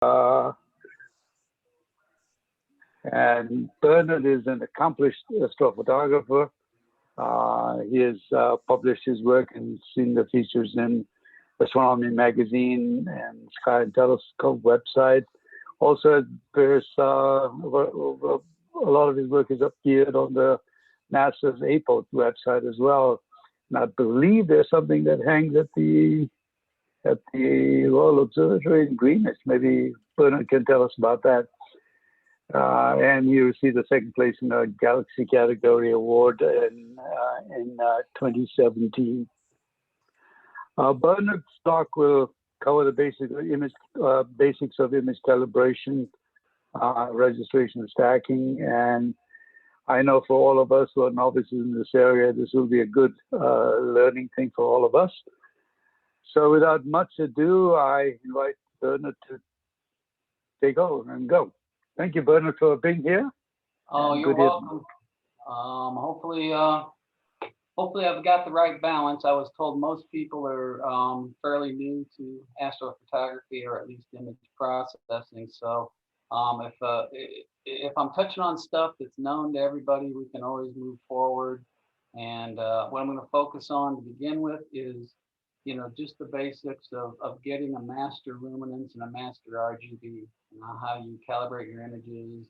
And Bernard is an accomplished astrophotographer. He has published his work and seen the features in Astronomy Magazine and Sky and Telescope website. Also, there's a lot of his work is appeared on the NASA's APOT website as well. And I believe there's something that hangs at the Royal Observatory in Greenwich. Maybe Bernard can tell us about that. And he received the second place in the Galaxy category award in 2017. Bernard's talk will cover the basics of image calibration, registration, and stacking. And I know for all of us who are novices in this area, this will be a good learning thing for all of us. So without much ado, I invite Bernard to take over and go. Thank you, Bernard, for being here. Oh, you're welcome. Hopefully I've got the right balance. I was told most people are fairly new to astrophotography or at least image processing. So if I'm touching on stuff that's known to everybody, we can always move forward. And what I'm going to focus on to begin with is, just the basics of getting a master luminance and a master RGB. How you calibrate your images,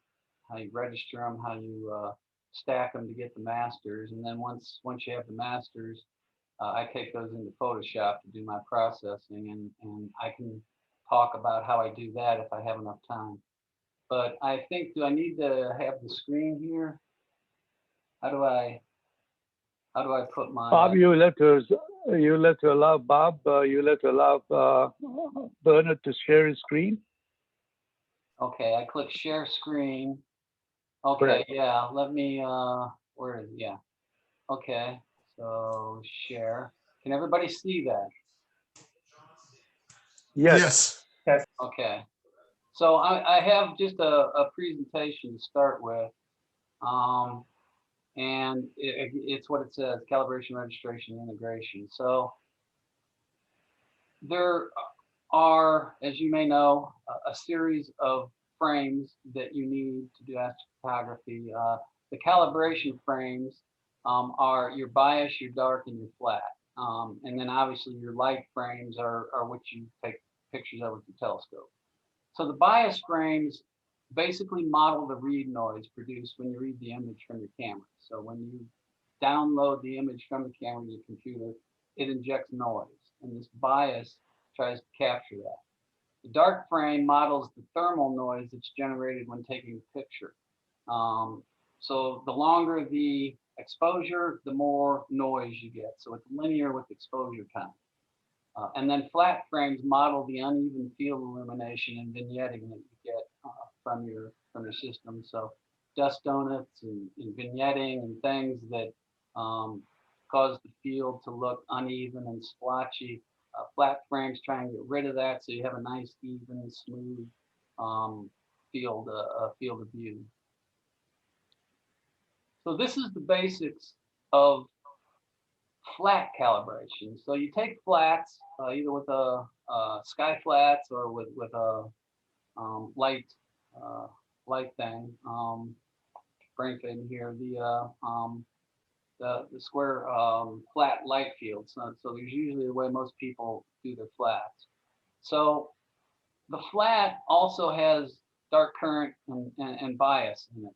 how you register them, how you stack them to get the masters, and then once you have the masters, I take those into Photoshop to do my processing, and I can talk about how I do that if I have enough time. But I think, do I need to have the screen here? How do I put my Bob? You let to allow Bob. You let to allow Bernard to share his screen. Okay, I click share screen. Okay, correct. Yeah, let me, where is it? Yeah. Okay, so share. Can everybody see that? Yes. Yes. Okay, so I have just a presentation to start with. And it's what it says, calibration, registration, integration. So there are, as you may know, a series of frames that you need to do astrophotography. The calibration frames are your bias, your dark, and your flat. And then obviously your light frames are what you take pictures of with your telescope. So the bias frames basically model the read noise produced when you read the image from your camera. So when you download the image from the camera to your computer, it injects noise, and this bias tries to capture that. The dark frame models the thermal noise that's generated when taking a picture. So the longer the exposure, the more noise you get. So it's linear with exposure time. And then flat frames model the uneven field illumination and vignetting that you get from your system. So dust donuts and vignetting and things that cause the field to look uneven and splotchy. Flat frames try and get rid of that, so you have a nice, even, smooth field of view. So this is the basics of flat calibration. So you take flats, either with a sky flats or with a light thing. Bring it in here, the square flat light field. So there's usually the way most people do their flats. So the flat also has dark current and bias in it.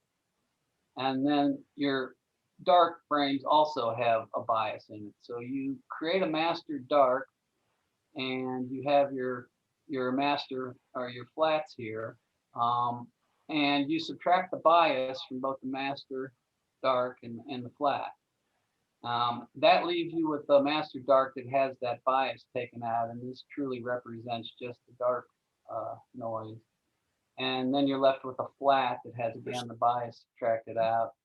And then your dark frames also have a bias in it. So you create a master dark, and you have your master or your flats here, and you subtract the bias from both the master dark and the flat. That leaves you with the master dark that has that bias taken out, and this truly represents just the dark noise. And then you're left with a flat that has, again, the bias subtracted out.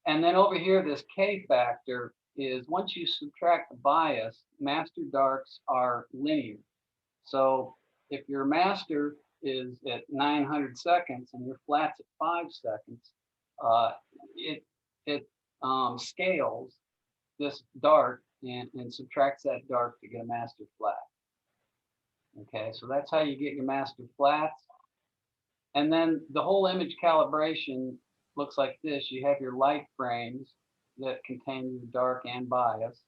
And then over here, this K factor is, once you subtract the bias, master darks are linear. So if your master is at 900 seconds and your flat's at 5 seconds, it scales this dark and subtracts that dark to get a master flat. Okay, so that's how you get your master flats. And then the whole image calibration looks like this. You have your light frames that contain your dark and bias.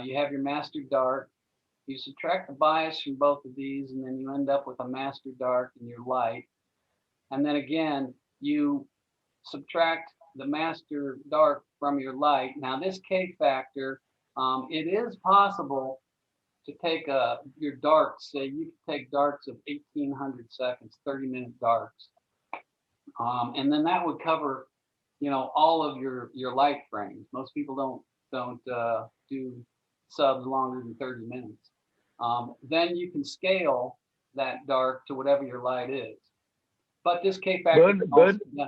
You have your master dark. You subtract the bias from both of these, and then you end up with a master dark and your light. And then again, you subtract the master dark from your light. Now this K factor, it is possible to take your darks, say you can take darks of 1800 seconds, 30-minute darks. And then that would cover, all of your light frames. Most people don't do subs longer than 30 minutes. Then you can scale that dark to whatever your light is. But this K factor.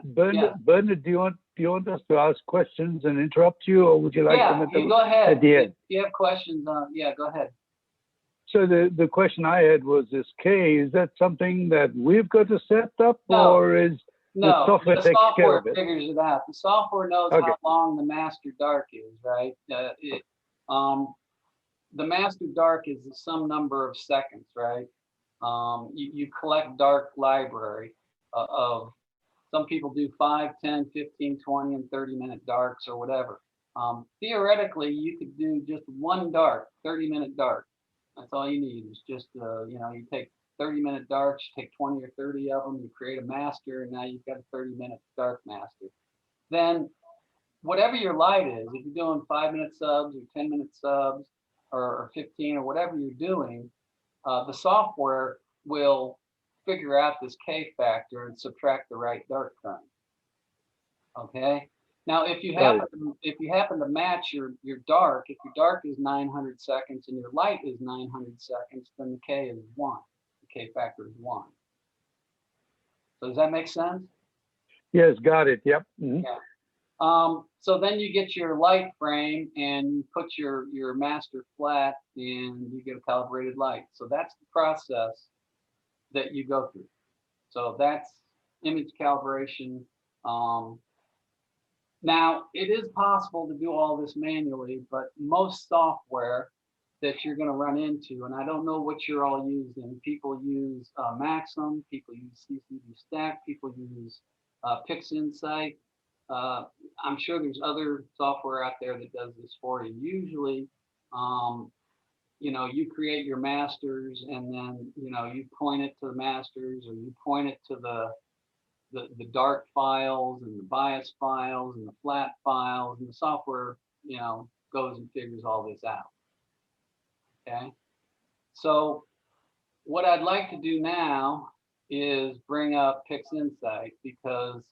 Bernard, do you want us to ask questions and interrupt you, or would you like them go ahead. at the end? If you have questions, go ahead. So the question I had was this K, is that something that we've got to set up, or is the software takes care of it? Figures it out. The software knows how long the master dark is, right? The master dark is some number of seconds, right? You collect dark library of, some people do 5, 10, 15, 20, and 30-minute darks or whatever. Theoretically, you could do just one dark, 30-minute dark. That's all you need is just, you take 30-minute darks, you take 20 or 30 of them, you create a master, and now you've got a 30-minute dark master. Then whatever your light is, if you're doing 5-minute subs or 10-minute subs or 15 or whatever you're doing, the software will figure out this K factor and subtract the right dark current. Okay. Now, if you happen to match your dark, if your dark is 900 seconds and your light is 900 seconds, then the K is 1. The K factor is 1. So does that make sense? Yes, got it. Yep. Mm-hmm. Yeah. So then you get your light frame and you put your master flat and you get a calibrated light. So that's the process that you go through. So that's image calibration. Now, it is possible to do all this manually, but most software that you're going to run into, and I don't know what you're all using. People use Maxim, people use CCD Stack, people use Pix Insight. I'm sure there's other software out there that does this for you. Usually, you create your masters and then, you point it to the masters or you point it to the dark files and the bias files and the flat files, and the software, goes and figures all this out. Okay. So what I'd like to do now is bring up Pix Insight because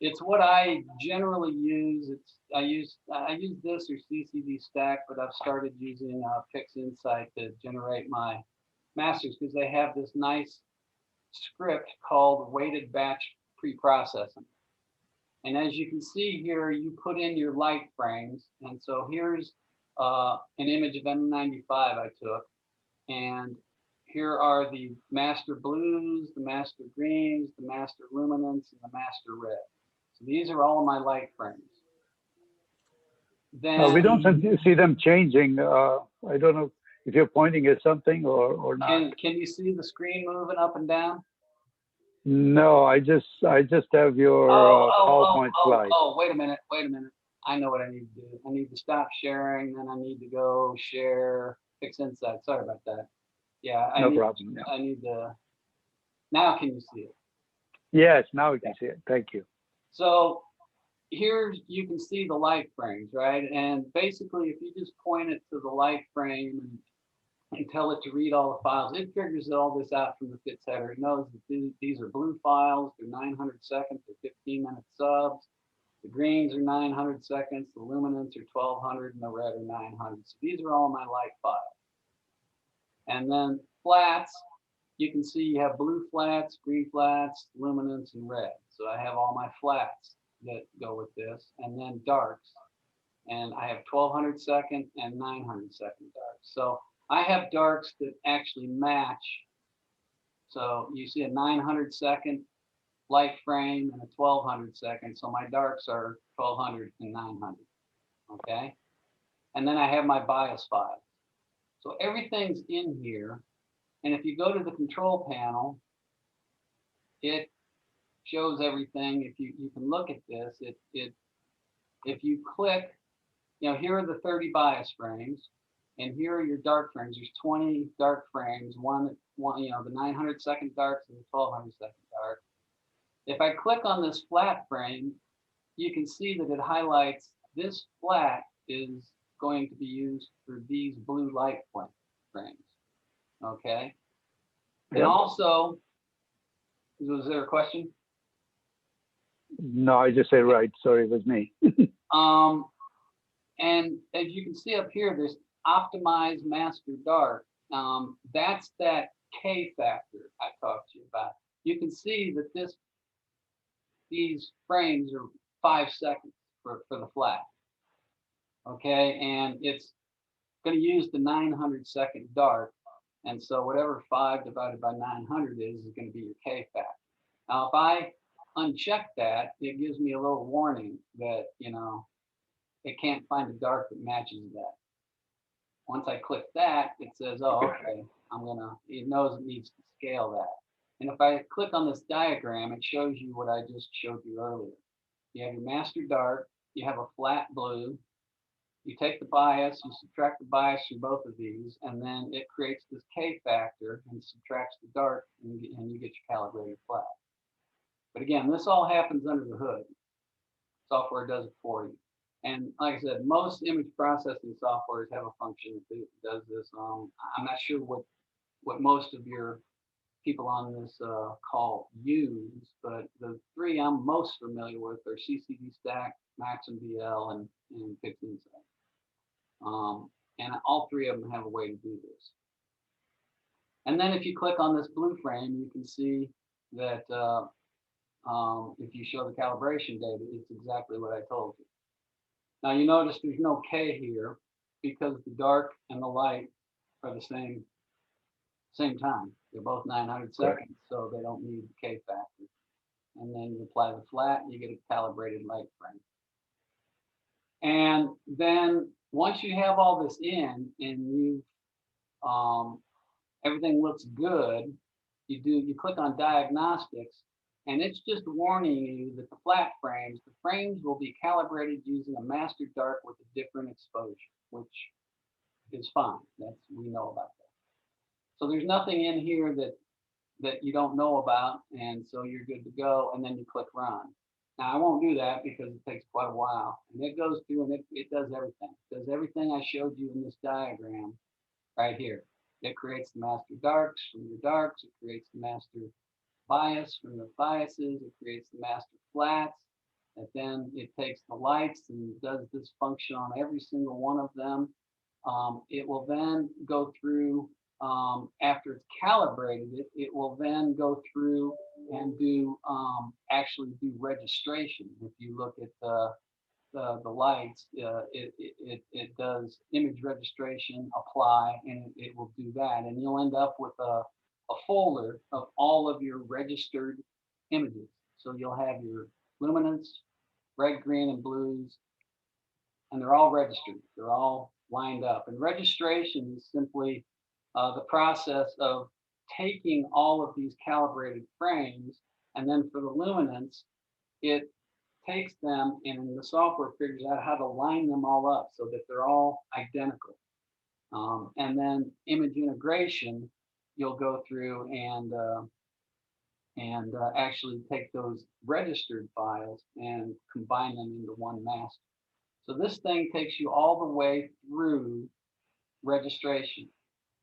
it's what I generally use. I use this or CCD Stack, but I've started using Pix Insight to generate my masters because they have this nice script called weighted batch pre-processing. And as you can see here, you put in your light frames. And so here's an image of M95 I took. And here are the master blues, the master greens, the master luminance, and the master red. So these are all my light frames. Then we don't see them changing. I don't know if you're pointing at something or not. Can you see the screen moving up and down? No, I just have your PowerPoint slide. Oh, wait a minute. I know what I need to do. I need to stop sharing, then I need to go share Pix Insight. Sorry about that. Yeah, no problem. I need to. Now can you see it? Yes, now we can see it. Thank you. So here you can see the light frames, right? And basically, if you just point it to the light frame and tell it to read all the files, it figures all this out from the FITS header. It knows that these are blue files, they're 900 seconds, they're 15-minute subs. The greens are 900 seconds, the luminance are 1200, and the red are 900. So these are all my light files. And then flats, you can see you have blue flats, green flats, luminance, and red. So I have all my flats that go with this, and then darks. And I have 1200 second and 900 second darks. So I have darks that actually match. So you see a 900 second light frame and a 1200 second. So my darks are 1200 and 900. Okay. And then I have my bias files. So everything's in here And if you go to the control panel, it shows everything. If you can look at this, if you click, here are the 30 bias frames, and here are your dark frames. There's 20 dark frames, one, the 900-second darks and the 1200-second dark. If I click on this flat frame, you can see that it highlights this flat is going to be used for these blue light frames. Okay. Yep. And also, was there a question? No, I just say right. Sorry, it was me. And as you can see up here, there's optimized master dark. That's that K factor I talked to you about. You can see that these frames are 5 seconds for the flat. Okay, and it's going to use the 900-second dark. And so whatever 5 divided by 900 is going to be your K factor. Now, if I uncheck that, it gives me a little warning that, it can't find a dark that matches that. Once I click that, it says, oh, okay, it knows it needs to scale that. And if I click on this diagram, it shows you what I just showed you earlier. You have your master dark, you have a flat blue, you take the bias, you subtract the bias from both of these, and then it creates this K factor and subtracts the dark, and you get your calibrated flat. But again, this all happens under the hood. Software does it for you. And like I said, most image processing softwares have a function that does this. I'm not sure what most of your people on this call use, but the 3 I'm most familiar with are CCD Stack, MaximDL, and Pix Insight. And all 3 of them have a way to do this. And then if you click on this blue frame, you can see that if you show the calibration data, it's exactly what I told you. Now you notice there's no K here because the dark and the light are the same time. They're both 900 seconds, so they don't need the K factor. And then you apply the flat, and you get a calibrated light frame. And then once you have all this in and everything looks good, you click on diagnostics, and it's just warning you that the frames will be calibrated using a master dark with a different exposure, which is fine. We know about that. So there's nothing in here that you don't know about, and so you're good to go, and then you click run. Now I won't do that because it takes quite a while, and it goes through and it does everything. It does everything I showed you in this diagram right here. It creates the master darks from your darks, it creates the master bias from the biases, it creates the master flats, and then it takes the lights and does this function on every single one of them. It will then go through, after it's calibrated, it will then go through and actually do registration. If you look at the lights, it does image registration, apply, and it will do that. And you'll end up with a folder of all of your registered images. So you'll have your luminance, red, green, and blues, and they're all registered. They're all lined up. And registration is simply the process of taking all of these calibrated frames, and then for the luminance, it takes them and the software figures out how to line them all up so that they're all identical. And then image integration, you'll go through and actually take those registered files and combine them into one master. So this thing takes you all the way through registration.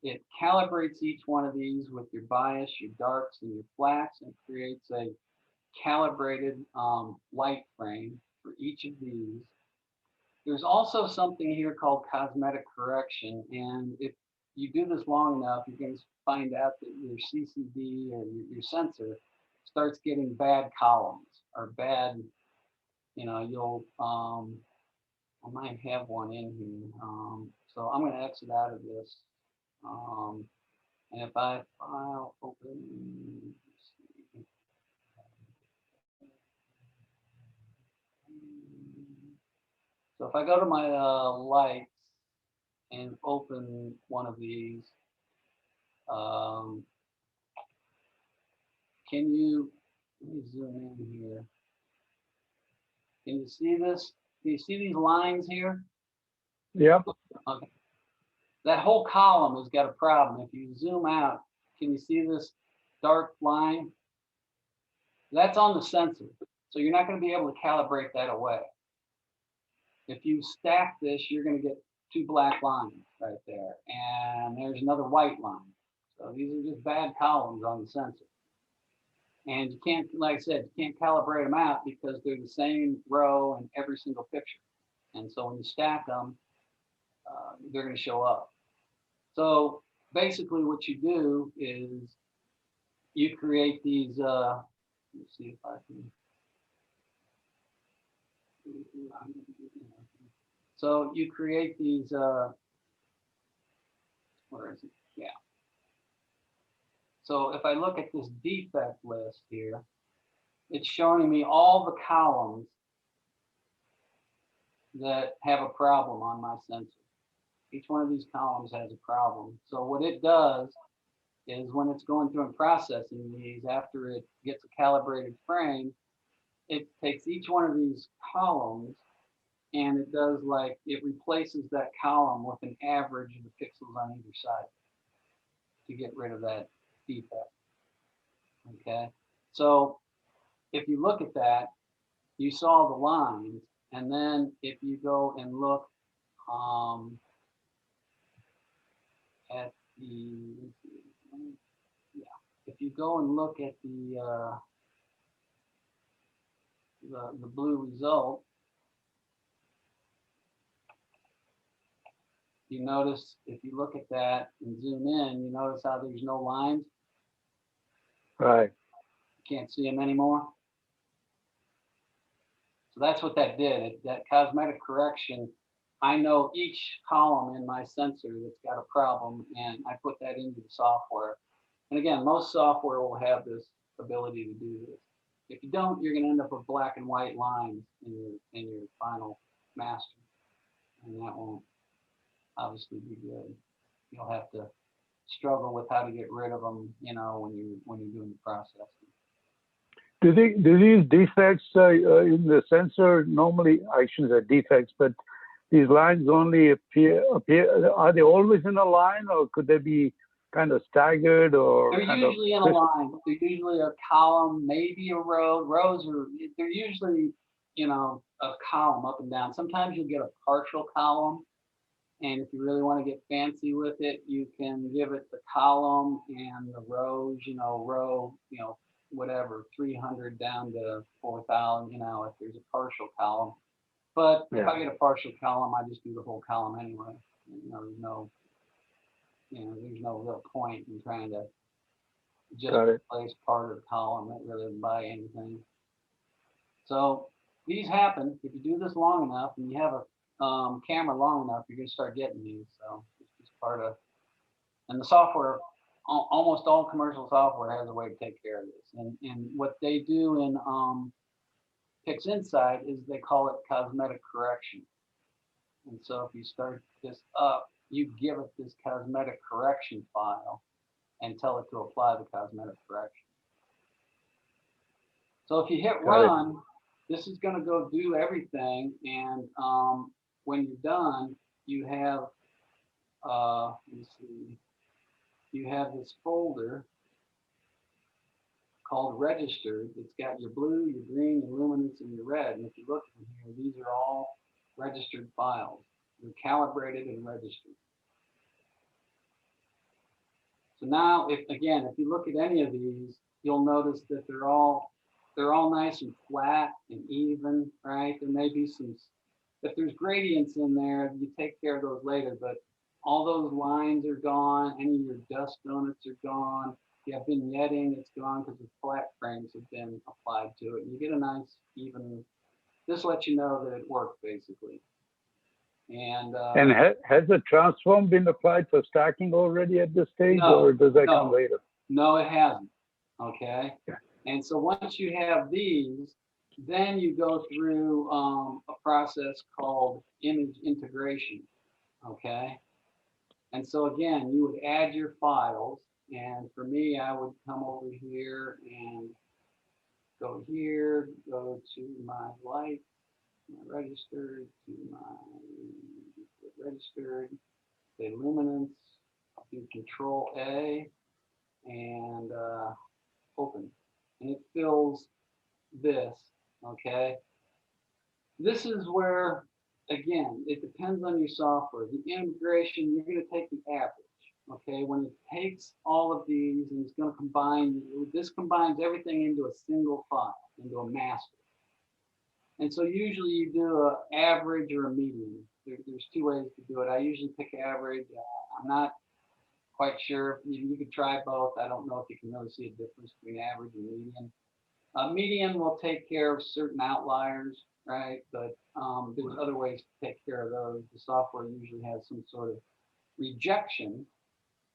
It calibrates each one of these with your bias, your darks, and your flats, and creates a calibrated light frame for each of these. There's also something here called Cosmetic Correction, and if you do this long enough, you're going to find out that your CCD or your sensor starts getting bad columns or bad, I might have one in here. So I'm going to exit out of this. And if I file open, so if I go to my lights and open one of these, Um, can you, let me zoom in here. Can you see this? Can you see these lines here? Yep. Okay. That whole column has got a problem. If you zoom out, can you see this dark line? That's on the sensor. So you're not going to be able to calibrate that away. If you stack this, you're going to get two black lines right there. And there's another white line. So these are just bad columns on the sensor. And you can't, like I said, you can't calibrate them out because they're the same row in every single picture. And so when you stack them, they're going to show up. So basically what you do is you create these, let's see if I can. So you create these, where is it? Yeah. So if I look at this defect list here, it's showing me all the columns that have a problem on my sensor. Each one of these columns has a problem. So what it does is when it's going through and processing these, after it gets a calibrated frame, it takes each one of these columns and it does like, it replaces that column with an average of the pixels on either side to get rid of that defect. Okay, so if you look at that, you saw the lines, and then if you go and look at the, yeah, if you go and look at the blue result, you notice if you look at that and zoom in, you notice how there's no lines. Right. You can't see them anymore. So that's what that did. That cosmetic correction, I know each column in my sensor that's got a problem, and I put that into the software. And again, most software will have this ability to do this. If you don't, you're going to end up with black and white lines in your final master, and that won't obviously be good. You'll have to struggle with how to get rid of them, you know, when you're doing the processing. Do these defects in the sensor normally, I shouldn't say defects, but these lines only appear, are they always in a line, or could they be kind of staggered, or they're usually in a line? They're usually a column, maybe a row. Rows are, they're usually, you know, a column up and down. Sometimes you'll get a partial column, and if you really want to get fancy with it, you can give it the column and the rows, you know, row, you know, whatever, 300 down to 4,000, you know, if there's a partial column. But if I get a partial column, I just do the whole column anyway. You know, there's no real point in trying to just replace part of the column. That really doesn't buy anything. So these happen. If you do this long enough and you have a camera long enough, you're going to start getting these. So it's just part of, and the software, almost all commercial software has a way to take care of this. And what they do in Pix Insight is they call it cosmetic correction. And so if you start this up, you give it this cosmetic correction file and tell it to apply the cosmetic correction. So if you hit run, this is going to go do everything. And when you're done, you have, let me see, you have this folder called registered. It's got your blue, your green, your luminance, and your red. And if you look in here, these are all registered files. They're calibrated and registered. So now, if you look at any of these, you'll notice that they're all nice and flat and even, right? There may be some, if there's gradients in there, you take care of those later, but all those lines are gone. Any of your dust donuts are gone. If you have vignetting, it's gone because the flat frames have been applied to it. And you get a nice even, this lets you know that it worked basically. And has the transform been applied for stacking already at this stage, or does that come later? No, it hasn't. Okay. Yeah. And so once you have these, then you go through a process called image integration. Okay. And so again, you would add your files, And for me, I would come over here and go here, go to my light, my register, to my registered, say luminance, do Control A and open. And it fills this, okay? This is where, again, it depends on your software. The integration, you're going to take the average, okay? When it takes all of these and it's going to combine, this combines everything into a single file, into a master. And so usually you do an average or a median. There's two ways to do it. I usually pick average. I'm not quite sure. You could try both. I don't know if you can really see a difference between average and median. Median will take care of certain outliers, right? But there's other ways to take care of those. The software usually has some sort of rejection.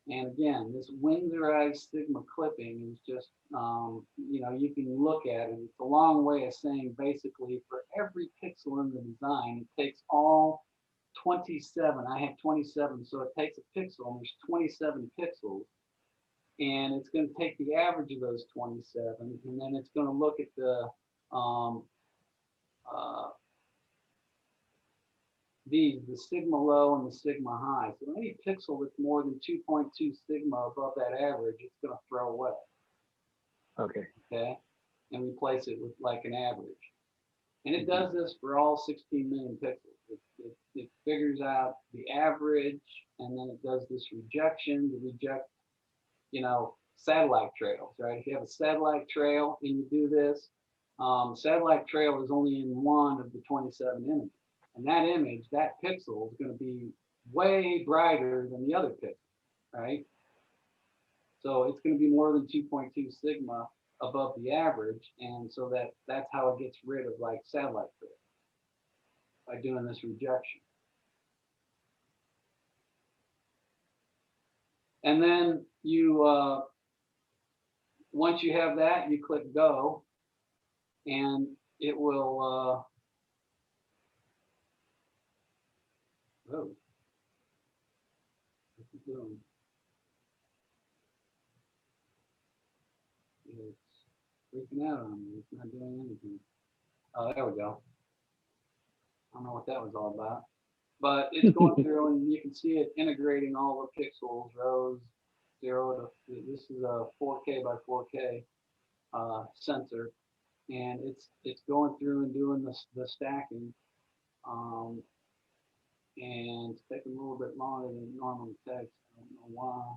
And again, this Winsorized Sigma clipping is just, you know, you can look at it. It's a long way of saying basically for every pixel in the design, it takes all 27. I have 27, so it takes a pixel, and there's 27 pixels. And it's going to take the average of those 27, and then it's going to look at the the sigma low and the sigma high. So any pixel that's more than 2.2 sigma above that average, it's going to throw away. Okay. Okay, and replace it with like an average. And it does this for all 16 million pixels. It figures out the average, and then it does this rejection to reject, you know, satellite trails, right? If you have a satellite trail and you do this, satellite trail is only in one of the 27 images. And that image, that pixel is going to be way brighter than the other pixel, right? So it's going to be more than 2.2 sigma above the average. And so that's how it gets rid of like satellite trails, by doing this rejection. And then you, once you have that, you click go, and it will, oh, what's it doing? It's freaking out on me. It's not doing anything. Oh, there we go. I don't know what that was all about. But it's going through, and you can see it integrating all the pixels, rows, 0 to, this is a 4K by 4K sensor, and it's going through and doing the stacking, and it's taking a little bit longer than it normally takes. I don't know why,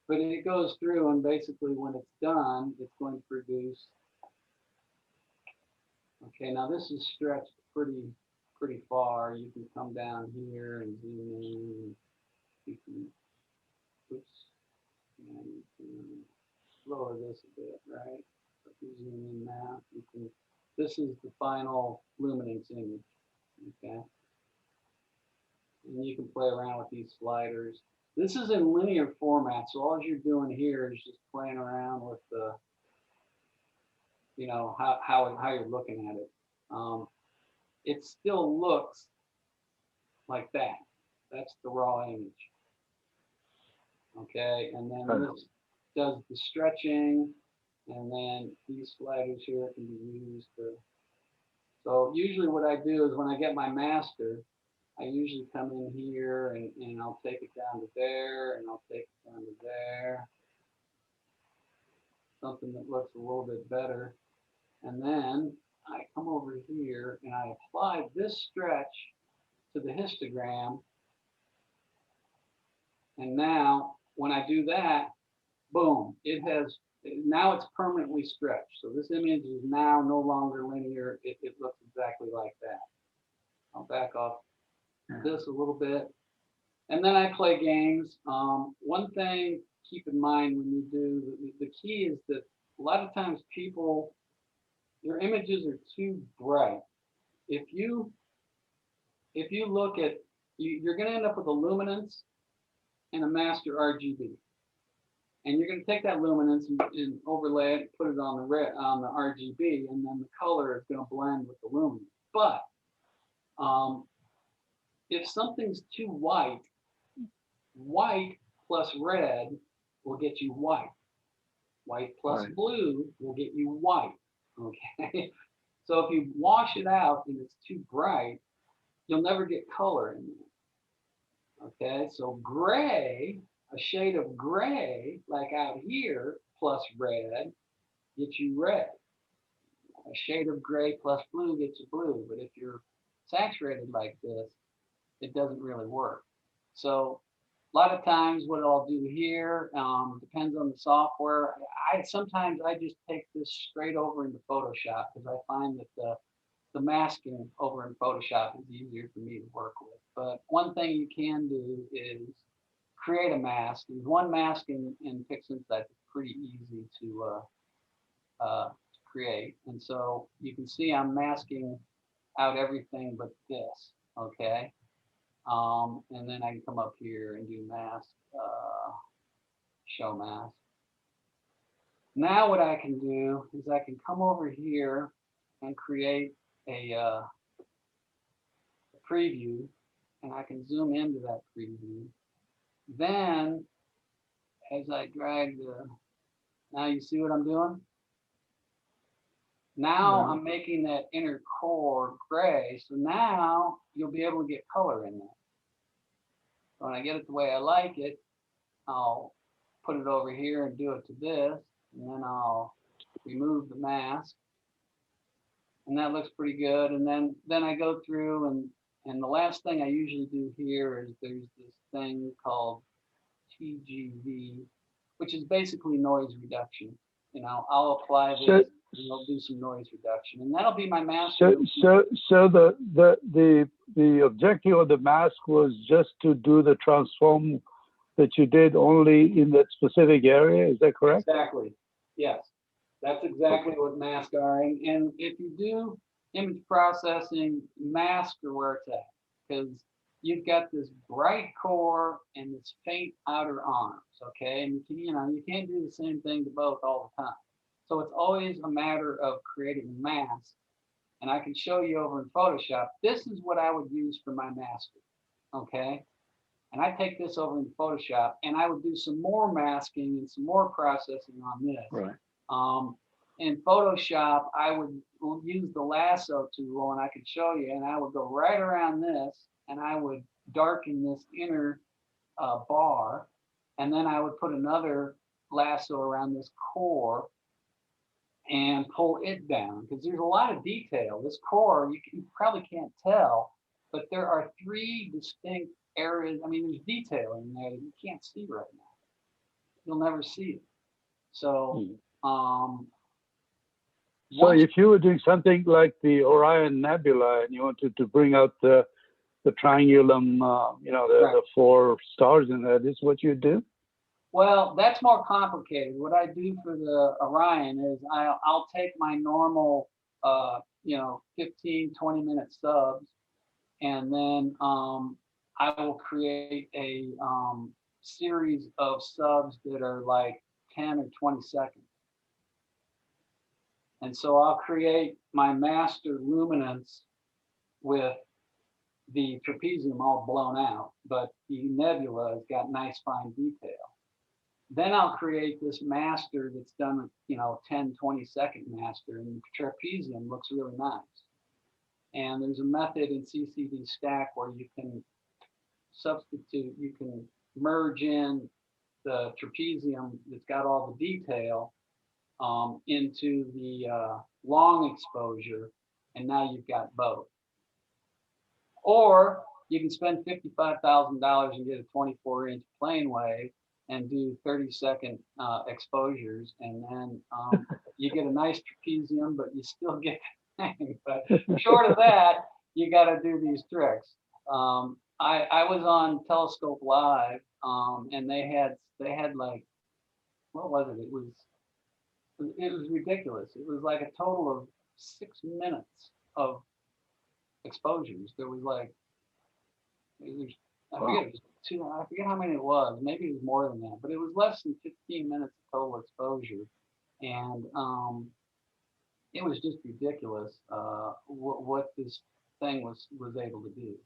but it goes through, and basically when it's done, it's going to produce. Okay, now this is stretched pretty far. You can come down here and zoom in. You can, oops, and you can lower this a bit, right? If you zoom in now, you can. This is the final luminance image. Okay, and you can play around with these sliders. This is in linear format, so all you're doing here is just playing around with the, you know, how you're looking at it. It still looks like that. That's the raw image. Okay, and then this does the stretching, and then these sliders here can be used to. So usually what I do is when I get my master, I usually come in here and I'll take it down to there, and I'll take it down to there. Something that looks a little bit better. And then I come over here and I apply this stretch to the histogram. And now when I do that, boom, now it's permanently stretched. So this image is now no longer linear. It looks exactly like that. I'll back off this a little bit. And then I play games. One thing, keep in mind when you do, the key is that a lot of times people, your images are too bright. If you look at, you're going to end up with a luminance and a master RGB. And you're going to take that luminance and overlay it, put it on the RGB, and then the color is going to blend with the luminance. But if something's too white plus red will get you white. White plus Right. blue will get you white. Okay. So if you wash it out and it's too bright, you'll never get color in there. Okay. So gray, a shade of gray, like out here, plus red, gets you red. A shade of gray plus blue gets you blue. But if you're saturated like this, it doesn't really work. So a lot of times what I'll do here, depends on the software. Sometimes I just take this straight over into Photoshop because I find that the masking over in Photoshop is easier for me to work with. But one thing you can do is create a mask. There's one mask in Pix Insight that's pretty easy to create. And so you can see I'm masking out everything but this, okay? And then I can come up here and do mask, show mask. Now what I can do is I can come over here and create a preview, and I can zoom into that preview. Then as I drag now you see what I'm doing? Now I'm making that inner core gray, so now you'll be able to get color in there. When I get it the way I like it, I'll put it over here and do it to this, and then I'll remove the mask, and that looks pretty good. And then I go through and the last thing I usually do here is there's this thing called TGV, which is basically noise reduction. You know, I'll apply this and I'll do some noise reduction, and that'll be my mask. So the objective of the mask was just to do the transform that you did only in that specific area. Is that correct? Exactly. Yes, that's exactly what masks are. And if you do image processing, masks are where it's at, because you've got this bright core and this faint outer arms. Okay, and you can't do the same thing to both all the time. So it's always a matter of creating a mask. And I can show you over in Photoshop. This is what I would use for my masker. Okay. And I take this over in Photoshop and I would do some more masking and some more processing on this. Right. In Photoshop, I would use the lasso tool, and I could show you, and I would go right around this and I would darken this inner bar. And then I would put another lasso around this core and pull it down, because there's a lot of detail. This core, you probably can't tell, but there are 3 distinct areas. I mean, there's detail in there that you can't see right now. You'll never see it. So, so if you were doing something like the Orion Nebula and you wanted to bring out the triangulum, the 4 stars in there, this is what you do? Well, that's more complicated. What I do for the Orion is I'll take my normal, 15, 20-minute subs, and then I will create a series of subs that are like 10 or 20 seconds. And so I'll create my master luminance with the trapezium all blown out, but the nebula has got nice fine detail. Then I'll create this master that's done, 10, 20-second master, and the trapezium looks really nice. And there's a method in CCD Stack where you can substitute, you can merge in the trapezium that's got all the detail into the long exposure, and now you've got both. Or you can spend $55,000 and get a 24-inch plane wave and do 30-second exposures, and then you get a nice trapezium, but you still get the thing. But short of that, you got to do these tricks. I was on Telescope Live, and they had like, what was it? It was ridiculous. It was like a total of 6 minutes of exposures. There was like, I forget how many it was. Maybe it was more than that, but it was less than 15 minutes of total exposure, and it was just ridiculous what this thing was able to do.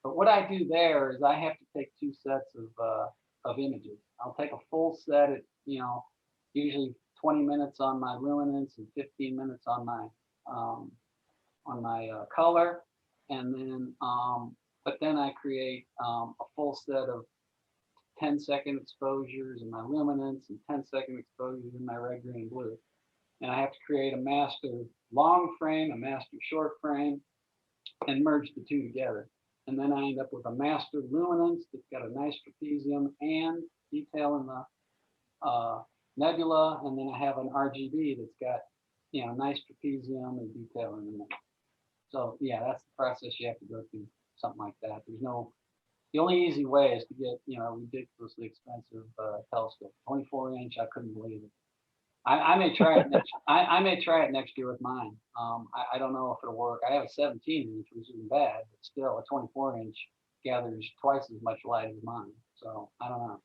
But what I do there is I have to take 2 sets of of images. I'll take a full set at, usually 20 minutes on my luminance and 15 minutes on my color, and then but then I create a full set of 10-second exposures in my luminance and 10-second exposures in my red, green, and blue. And I have to create a master long frame, a master short frame, and merge the two together. And then I end up with a master luminance that's got a nice trapezium and detail in the nebula, and then I have an RGB that's got nice trapezium and detail in the middle. So yeah, that's the process you have to go through, something like that. The only easy way is to get a ridiculously expensive telescope. 24-inch, I couldn't believe it. I may try it next. I may try it next year with mine. I don't know if it'll work. I have a 17-inch, which isn't bad, but still a 24-inch gathers twice as much light as mine. So I don't know.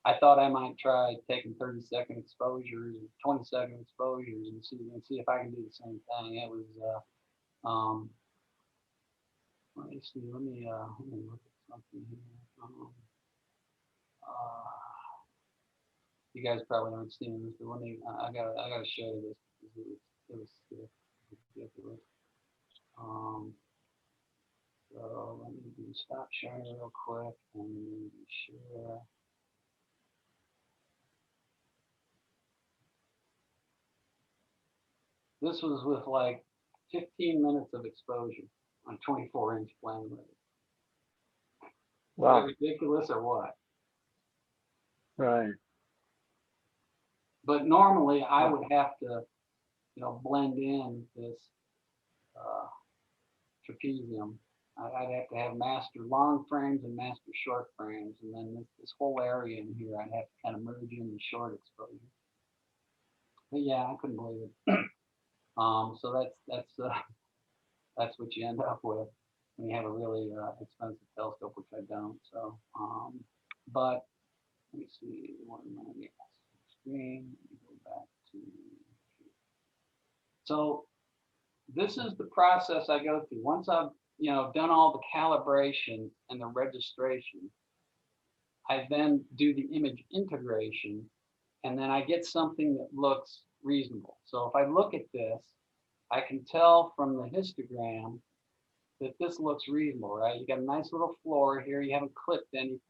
I thought I might try taking 30-second exposures, 20-second exposures, and see if I can do the same thing. It was let me see. Let me look at something here. You guys probably aren't seeing this, but let me. I gotta show you this because it was ridiculous. So let me stop sharing real quick and share. This was with like 15 minutes of exposure on 24-inch flame rate. Wow. Is that ridiculous or what? Right. But normally I would have to, blend in this trapezium. I'd have to have master long frames and master short frames, and then this whole area in here I'd have to kind of merge in the short exposure. But yeah, I couldn't believe it. So that's what you end up with when you have a really expensive telescope, which I don't. So, but let me see. What am I? Yes, screen. Let me go back to. So this is the process I go through. Once I've done all the calibration and the registration, I then do the image integration, and then I get something that looks reasonable. So if I look at this, I can tell from the histogram that this looks reasonable, right? You got a nice little floor here. You haven't clipped anything,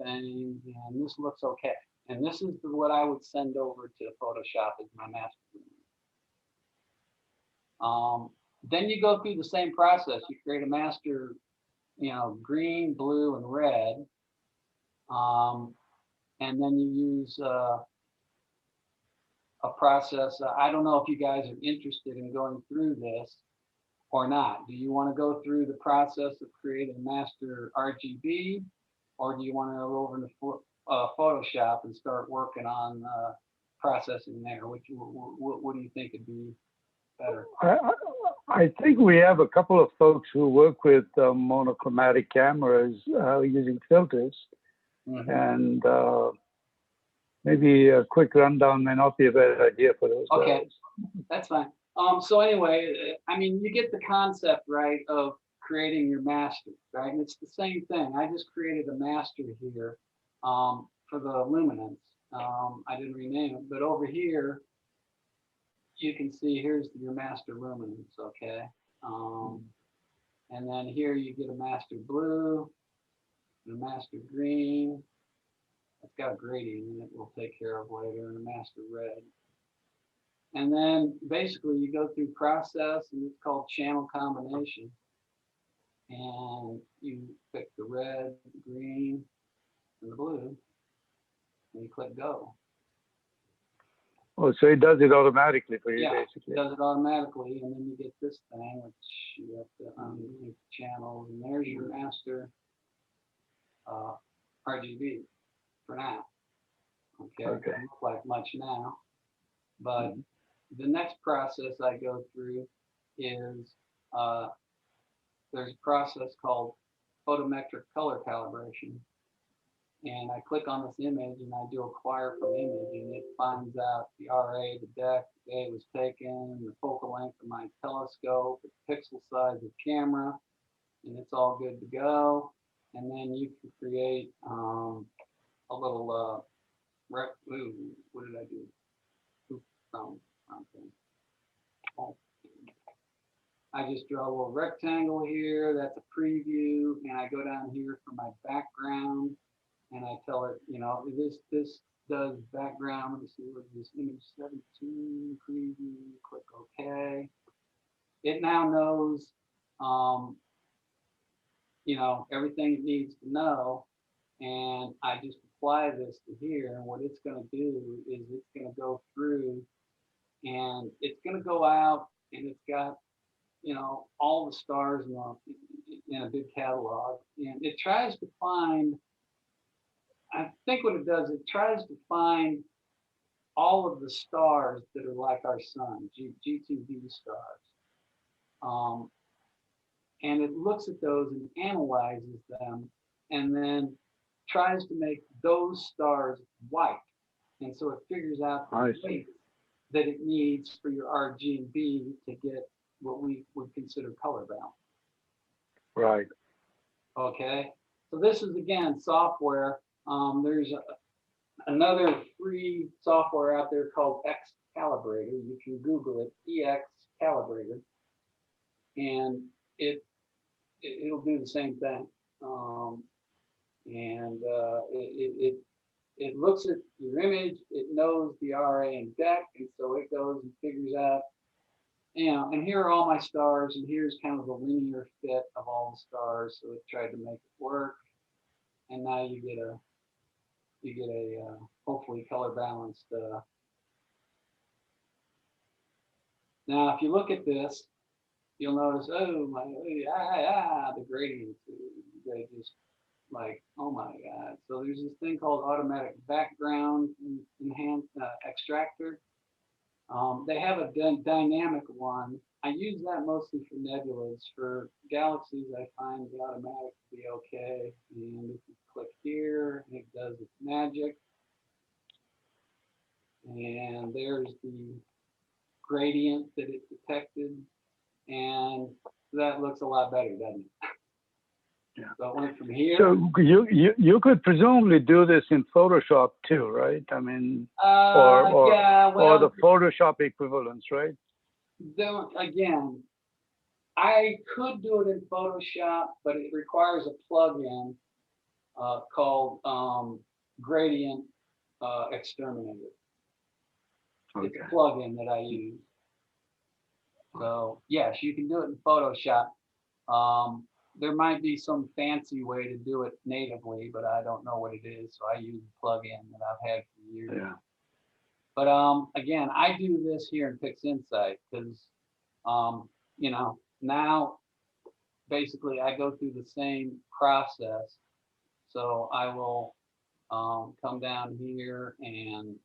and this looks okay. And this is what I would send over to Photoshop as my master. Then you go through the same process. You create a master, green, blue, and red. And then you use a process. I don't know if you guys are interested in going through this or not. Do you want to go through the process of creating master RGB, or do you want to go over into Photoshop and start working on processing there? What do you think would be better? I think we have a couple of folks who work with monochromatic cameras using filters, and maybe a quick rundown may not be a bad idea for those Okay, guys. that's fine. So anyway, I mean, you get the concept, right, of creating your master, right? And it's the same thing. I just created a master here for the luminance. I didn't rename it, but over here, you can see here's your master luminance, okay? And then here you get a master blue, and a master green. It's got a gradient in it we'll take care of later, and a master red. And then basically you go through process, and it's called channel combination. And you pick the red, the green, and the blue, and you click go. Oh, so it does it automatically for you, basically. It does it automatically, and then you get this thing, which you have to unlink channels, and there's your master RGB for now. Okay, it doesn't look like much now, but the next process I go through is there's a process called photometric color calibration. And I click on this image and I do acquire from image, and it finds out the RA, the depth, the day it was taken, the focal length of my telescope, the pixel size of the camera, and it's all good to go. And then you can create a little ooh, what did I do? Oops, wrong thing. Oh. I just draw a little rectangle here. That's a preview, and I go down here for my background, and I tell it, you know, this does background. Let me see what is this, image 17 preview. Click OK. It now knows, you know, everything it needs to know, and I just apply this to here. And what it's going to do is it's going to go through, and it's going to go out, and it's got, you know, all the stars in a big catalog, and it tries to find, I think what it does, it tries to find all of the stars that are like our sun, G2b stars. And it looks at those and analyzes them, and then tries to make those stars white. And so it figures out the weight that it needs for your RGB to get what we would consider color balance. Right. Okay. So this is, again, software. There's another free software out there called Calibrator. You can Google it, EX Calibrator, and it'll do the same thing. It looks at your image, it knows the RA and dec, and so it goes and figures out, you know, and here are all my stars, and here's kind of the linear fit of all the stars. So it tried to make it work, and now you get a hopefully color balanced. Now, if you look at this, you'll notice, oh my, the gradients, they just like, oh my God. So there's this thing called automatic background enhanced extractor. They have a dynamic one. I use that mostly for nebulas. For galaxies, I find the automatic to be okay. And if you click here, it does its magic. And there's the gradient that it detected. And that looks a lot better, doesn't it? Yeah. So it went from here. So you could presumably do this in Photoshop too, right? I mean, or yeah, well, or the Photoshop equivalents, right? Again, I could do it in Photoshop, but it requires a plugin called Gradient Exterminator. Okay. It's a plugin that I use. So yes, you can do it in Photoshop. There might be some fancy way to do it natively, but I don't know what it is. So I use a plugin that I've had for years. Yeah. But again, I do this here in Pix Insight because, you know, now basically I go through the same process. So I will come down here and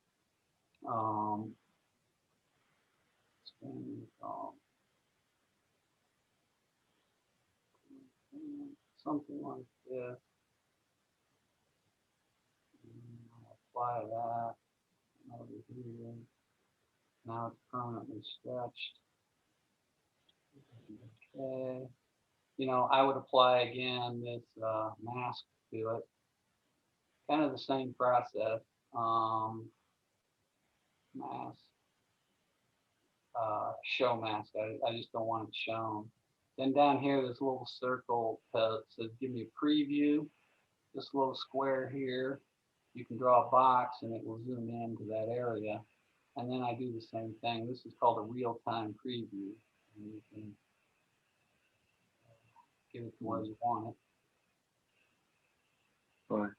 something like this. I'll apply that over here. Now it's permanently stretched. Okay. You know, I would apply again this mask to it. Kind of the same process. Mask. Show mask. I just don't want it shown. Then down here, this little circle says give me a preview. This little square here, you can draw a box and it will zoom into that area. And then I do the same thing. This is called a real-time preview. And you can give it to where you want it. Right.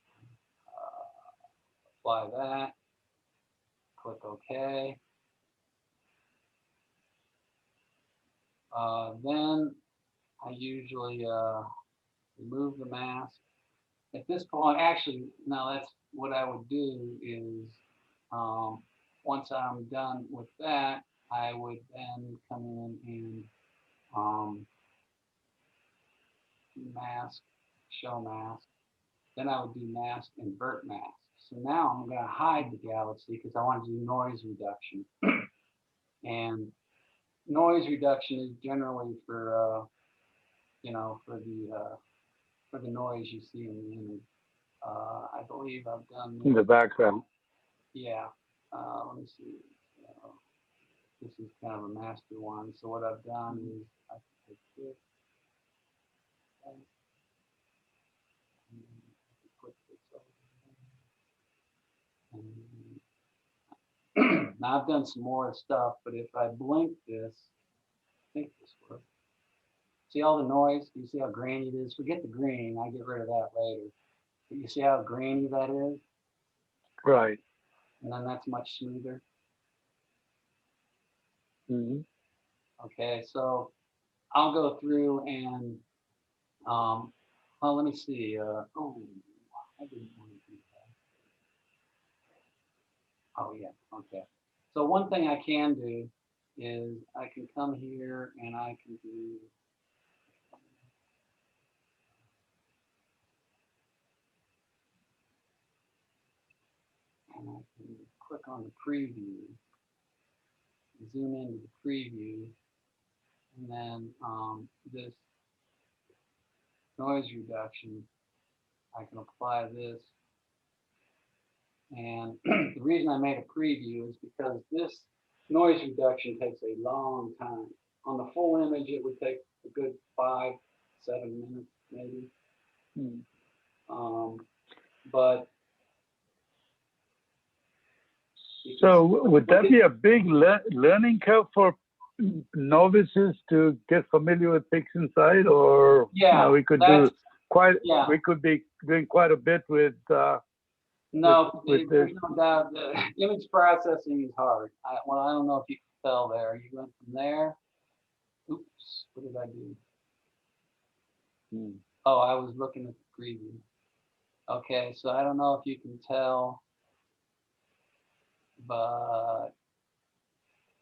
Apply that. Click OK. Then I usually remove the mask. At this point, actually, no, that's what I would do is once I'm done with that, I would then come in and mask, show mask. Then I would do mask, invert mask. So now I'm going to hide the galaxy because I want to do noise reduction. And noise reduction is generally for, you know, for the noise you see in the image. I believe I've done in the background. Yeah. Let me see. This is kind of a master one. So what I've done is I can take this and put this over there. And now I've done some more stuff, but if I blink this, I think this works. See all the noise? You see how grainy it is? Forget the green. I get rid of that later. But you see how grainy that is? Right. And then that's much smoother. Mm-hmm. Okay, so I'll go through and, well, let me see. Oh, I didn't want to do that. Oh, yeah, okay. So one thing I can do is I can come here and I can do, and I can click on the preview, zoom into the preview, and then this noise reduction, I can apply this. And the reason I made a preview is because this noise reduction takes a long time. On the full image, it would take a good 5-7 minutes, maybe. But so would that be a big learning curve for novices to get familiar with Pix Insight, or yeah, we could do quite. Yeah. We could be doing quite a bit with. No, with there's no doubt. Image processing is hard. Well, I don't know if you can tell there. You went from there. Oops, what did I do? Oh, I was looking at the preview. Okay, so I don't know if you can tell, but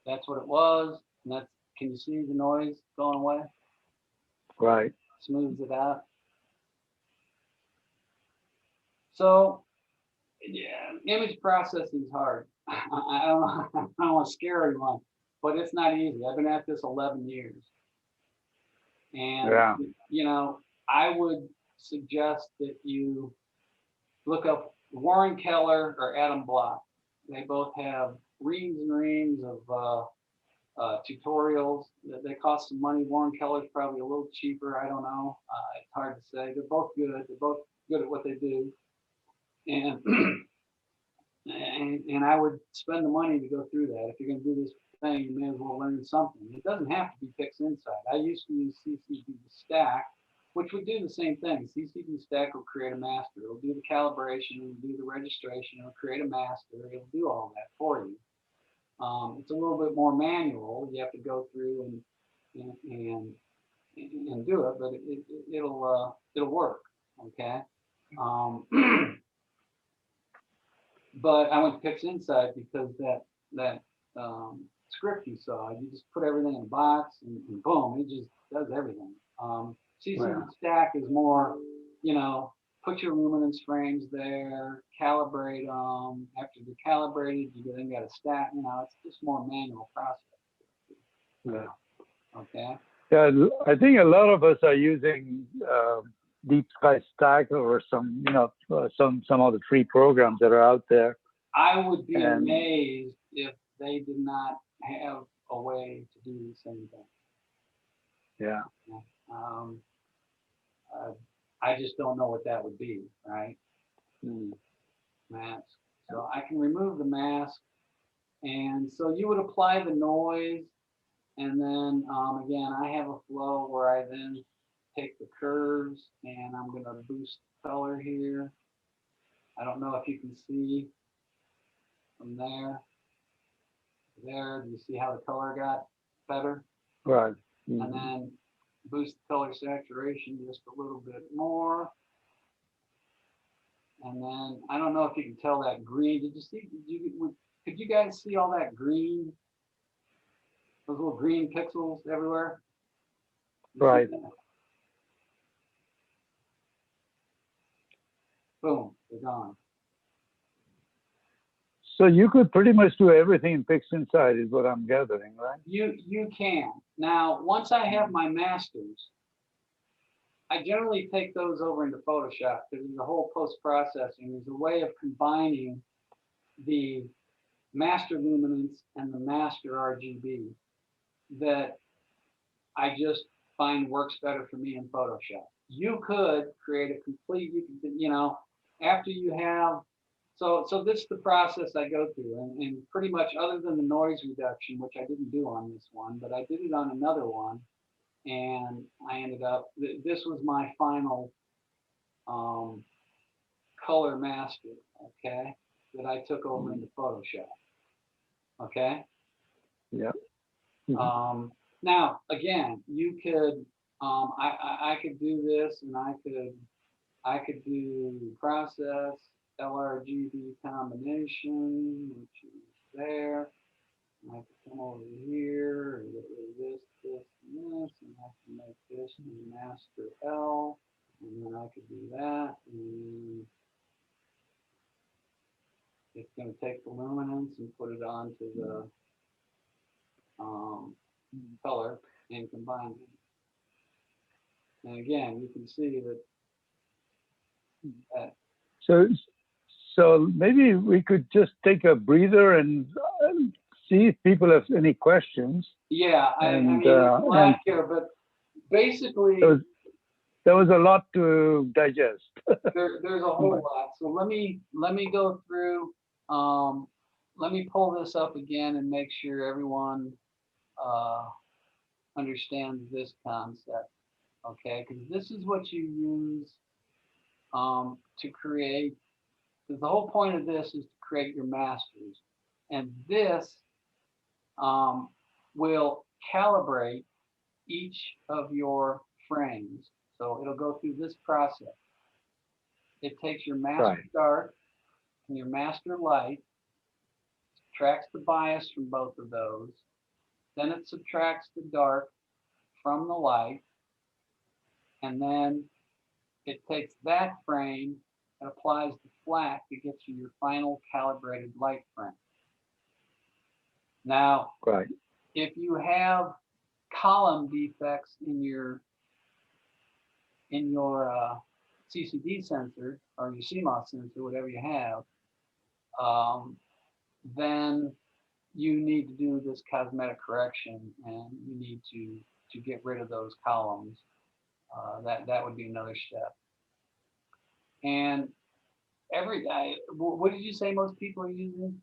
that's what it was. And that's, can you see the noise going away? Right. Smooths it out. So, yeah, image processing is hard. I don't want to scare anyone, but it's not easy. I've been at this 11 years. And, yeah. you know, I would suggest that you look up Warren Keller or Adam Block. They both have reams and reams of tutorials. They cost some money. Warren Keller's probably a little cheaper. I don't know. It's hard to say. They're both good. They're both good at what they do. And and I would spend the money to go through that. If you're going to do this thing, you may as well learn something. It doesn't have to be Pix Insight. I used to use CCD Stack, which would do the same thing. CCD Stack will create a master. It'll do the calibration, it'll do the registration, it'll create a master, it'll do all that for you. It's a little bit more manual. You have to go through and do it, but it'll work. Okay. But I went to Pix Insight because that script you saw, you just put everything in a box and boom, it just does everything. CCD Stack is more, you know, put your luminance frames there, calibrate them. After they're calibrated, you then got to stack. You know, it's just more manual process. Yeah. Okay. Yeah, I think a lot of us are using Deep Sky Stack or some, you know, some of the free programs that are out there. I would be amazed if they did not have a way to do the same thing. Yeah. I just don't know what that would be, right? Mask. So I can remove the mask, and so you would apply the noise, and then again, I have a flow where I then take the curves and I'm going to boost color here. I don't know if you can see from there. Do you see how the color got better? Right. And then boost the color saturation just a little bit more. And then I don't know if you can tell that green. Did you see? Could you guys see all that green? Those little green pixels everywhere? Right. Boom, they're gone. So you could pretty much do everything in Pix Insight is what I'm gathering, right? You can. Now, once I have my masters, I generally take those over into Photoshop because there's a whole post-processing. There's a way of combining the master luminance and the master RGB that I just find works better for me in Photoshop. You could create a complete, after you have, so this is the process I go through, and pretty much other than the noise reduction, which I didn't do on this one, but I did it on another one, and I ended up, this was my final color master, okay, that I took over into Photoshop, okay? Yeah. Now, again, you could, I could do this, and I could do process, LRGB combination, which is there. I can come over here and get rid of this, and this, and I can make this master L, and then I could do that, and it's going to take the luminance and put it onto the color and combine it. And again, you can see that. So maybe we could just take a breather and see if people have any questions. Yeah, I mean, like here, but basically there was a lot to digest. there's a whole lot. So let me go through. Let me pull this up again and make sure everyone understands this concept. Okay, because this is what you use to create. Because the whole point of this is to create your masters, and this will calibrate each of your frames. So it'll go through this process. It takes your master dark and your master light, subtracts the bias from both of those, then it subtracts the dark from the light, and then it takes that frame and applies the flat to get you your final calibrated light frame. Now, if you have column defects in your CCD sensor or your CMOS sensor, whatever you have, then you need to do this cosmetic correction, and you need to get rid of those columns. That would be another step. And what did you say most people are using?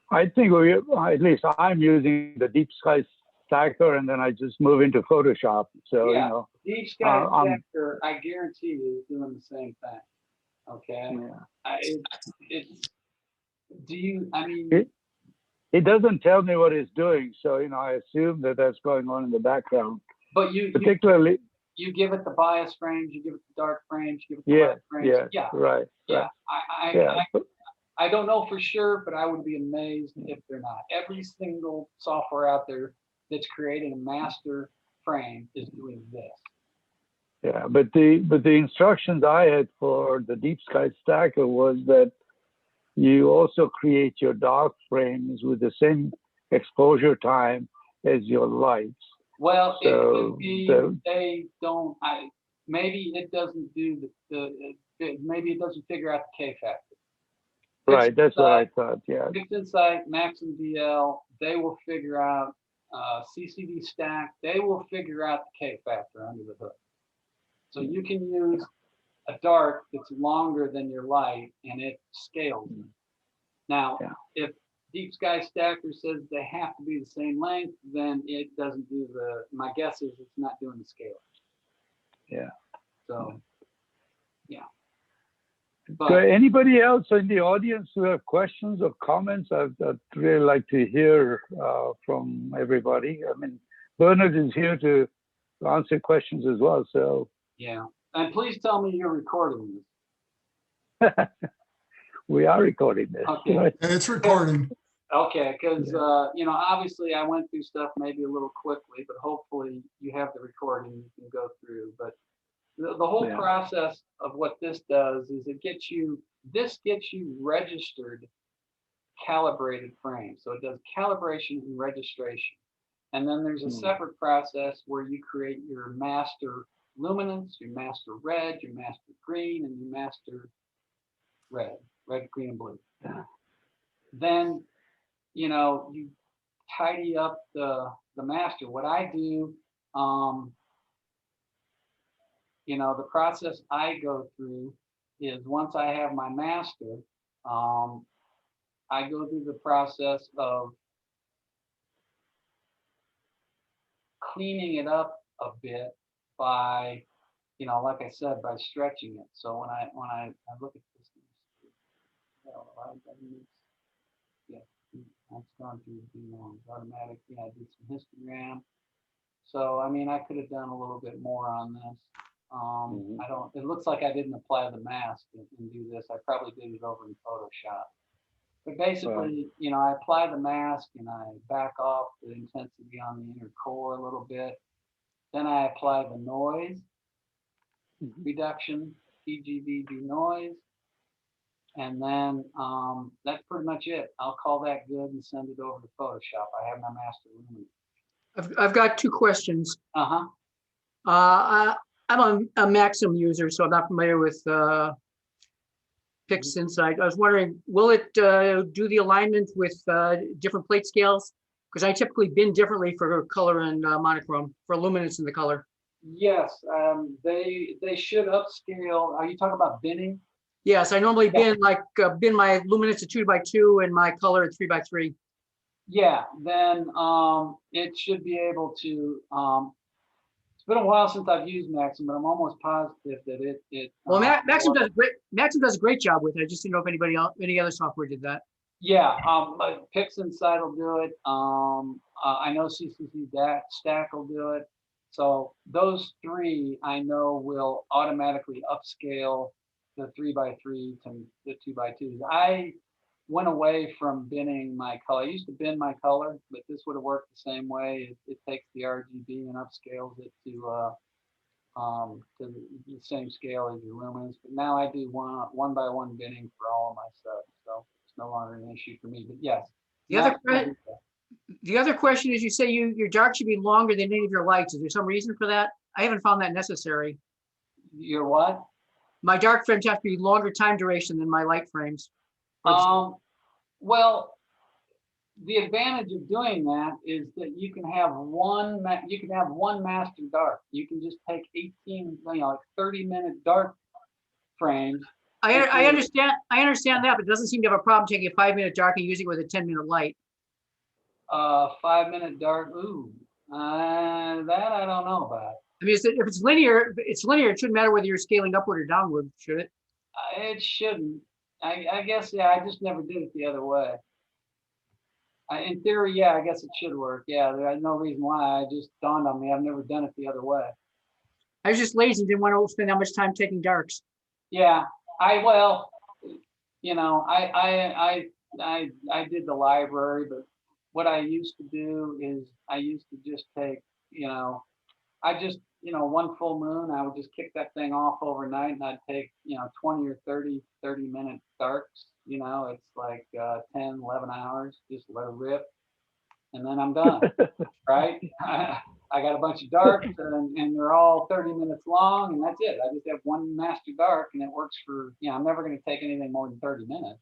I think at least I'm using the Deep Sky Stacker, and then I just move into Photoshop. So yeah, Deep Sky Stacker, I guarantee you, is doing the same thing. Okay. Yeah. It doesn't tell me what it's doing, so I assume that that's going on in the background. But you give it the bias frames, you give it the dark frames, you give it the light frames. Yeah. Right. I don't know for sure, but I would be amazed if they're not. Every single software out there that's creating a master frame is doing this. Yeah, but the instructions I had for the Deep Sky Stacker was that you also create your dark frames with the same exposure time as your lights. Well, it could be they don't. Maybe it doesn't do maybe it doesn't figure out the K factor. Right, that's what I thought. Yeah. Pix Insight, Maxim DL, they will figure out CCD stack. They will figure out the K factor under the hood. So you can use a dark that's longer than your light, and it scales. Now, if Deep Sky Stacker says they have to be the same length, then it doesn't do my guess is it's not doing the scale. Yeah. So, yeah. But anybody else in the audience who have questions or comments? I'd really like to hear from everybody. I mean, Bernard is here to answer questions as well. So yeah, and please tell me you're recording this. We are recording this. Okay, right? It's recording. Okay, because obviously I went through stuff maybe a little quickly, but hopefully you have the recording you can go through. But the whole process of what this does is this gets you registered calibrated frames. So it does calibration and registration. And then there's a separate process where you create your master luminance, your master red, your master green, and your master red, green, and blue. Yeah. Then, you know, you tidy up the master. What I do, you know, the process I go through is once I have my master, I go through the process of cleaning it up a bit by, you know, like I said, by stretching it. So when I look at this, yeah, that's gone through the automatic. Yeah, I did some histogram. So I mean, I could have done a little bit more on this. I don't. It looks like I didn't apply the mask and do this. I probably did it over in Photoshop. But basically, you know, I apply the mask and I back off the intensity on the inner core a little bit. Then I apply the noise reduction, PGVD noise, and then that's pretty much it. I'll call that good and send it over to Photoshop. I have my master luminance. I've got two questions. Uh-huh. I'm a Maxim user, so I'm not familiar with Pix Insight. I was wondering, will it do the alignment with different plate scales? Because I typically bin differently for color and monochrome, for luminance in the color. Yes, they should upscale. Are you talking about binning? Yes, I normally bin bin my luminance at 2x2 and my color at 3x3. Yeah, then it should be able to. It's been a while since I've used Maxim, but I'm almost positive that it. Well, Maxim does great. Maxim does a great job with it. I just didn't know if anybody else, any other software did that. Yeah, Pix Insight will do it. I know CCC Stack will do it. So those three I know will automatically upscale the 3x3 to the 2x2s. I went away from binning my color. I used to bin my color, but this would have worked the same way. It takes the RGB and upscales it to the same scale as your luminance. But now I do one by one binning for all of my stuff, so it's no longer an issue for me. But yes, the other question is, you say your dark should be longer than any of your lights. Is there some reason for that? I haven't found that necessary. Your what? My dark frames have to be longer time duration than my light frames. Well, the advantage of doing that is that you can have one master dark. You can just take 18, you know, like 30-minute dark frames. I understand that, but it doesn't seem to have a problem taking a 5-minute dark and using it with a 10-minute light. 5-minute dark. Ooh, that I don't know about. I mean, if it's linear, it shouldn't matter whether you're scaling upward or downward, should it? It shouldn't. I guess, yeah, I just never did it the other way. In theory, yeah, I guess it should work. Yeah, there's no reason why. It just dawned on me. I've never done it the other way. I was just lazy and didn't want to spend that much time taking darks. Yeah, well, you know, I did the library, but what I used to do is I used to just take, you know, one full moon, I would just kick that thing off overnight and I'd take, 20 or 30-minute darks, it's like 10, 11 hours, just let it rip. And then I'm done, right? I got a bunch of darks and they're all 30 minutes long and that's it. I just have one master dark and it works for, I'm never going to take anything more than 30 minutes.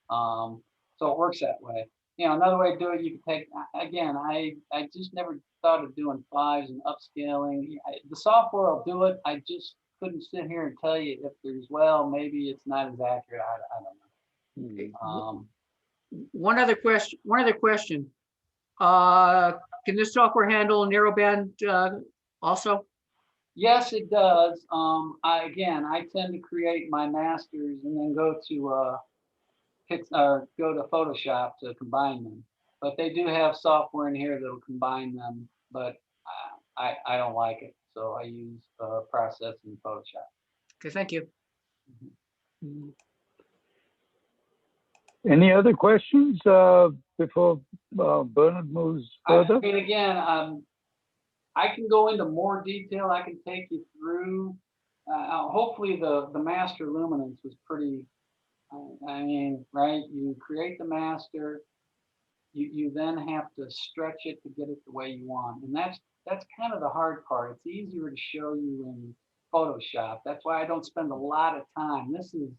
So it works that way. Another way to do it, you can take, again, I just never thought of doing fives and upscaling. The software will do it. I just couldn't sit here and tell you if there's, maybe it's not as accurate. I don't know. One other question. Can this software handle narrowband also? Yes, it does. I tend to create my masters and then go to Photoshop to combine them. But they do have software in here that'll combine them, but I don't like it, so I use Process in Photoshop. Okay, thank you. Mm-hmm. Any other questions before Bernard moves further? I mean, again, I can go into more detail. I can take you through. Hopefully, the master luminance was pretty. I mean, right? You create the master, you then have to stretch it to get it the way you want. And that's kind of the hard part. It's easier to show you in Photoshop. That's why I don't spend a lot of time. This is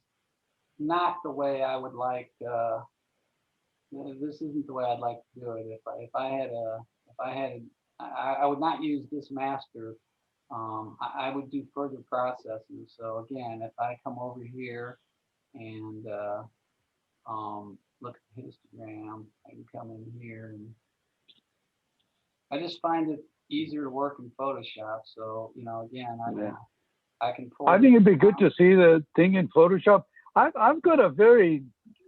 not the way I would like, this isn't the way I'd like to do it. I would not use this master. I would do further processing. So again, if I come over here and look at the histogram, I can come in here and I just find it easier to work in Photoshop. So, you know, again, I can pull. I think it'd be good to see the thing in Photoshop. I've got a very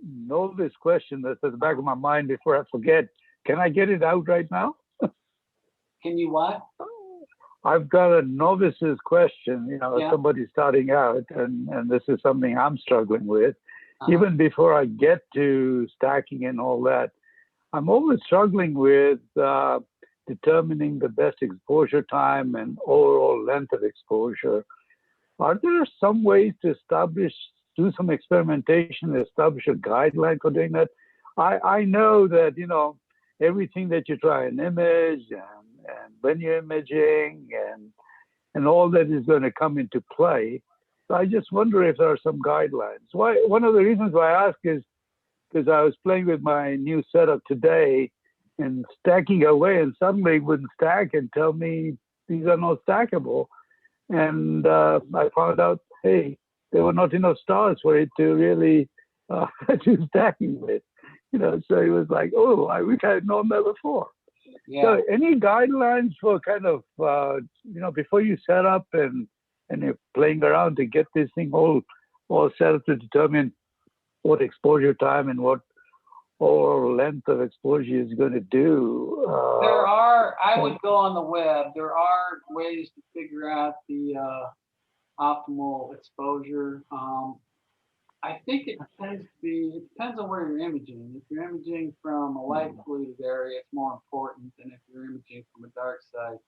novice question that's at the back of my mind before I forget. Can I get it out right now? Can you what? I've got a novice's question, you know, Yeah. somebody starting out, and this is something I'm struggling with. Uh-huh. Even before I get to stacking and all that, I'm always struggling with determining the best exposure time and overall length of exposure. Are there some ways to do some experimentation, establish a guideline for doing that? I know that, you know, everything that you try an image and when you're imaging and all that is going to come into play. So I just wonder if there are some guidelines. One of the reasons why I ask is because I was playing with my new setup today and stacking away, and suddenly it wouldn't stack and tell me these are not stackable. And I found out, hey, there were not enough stars for it to really do stacking with. You know, so it was like, oh, I wish I had known that before. Yeah. So any guidelines for kind of, you know, before you set up and you're playing around to get this thing all set up to determine what exposure time and what or length of exposure is going to do? I would go on the web. There are ways to figure out the optimal exposure. I think it depends on where you're imaging. If you're imaging from a light polluted area, it's more important than if you're imaging from a dark site.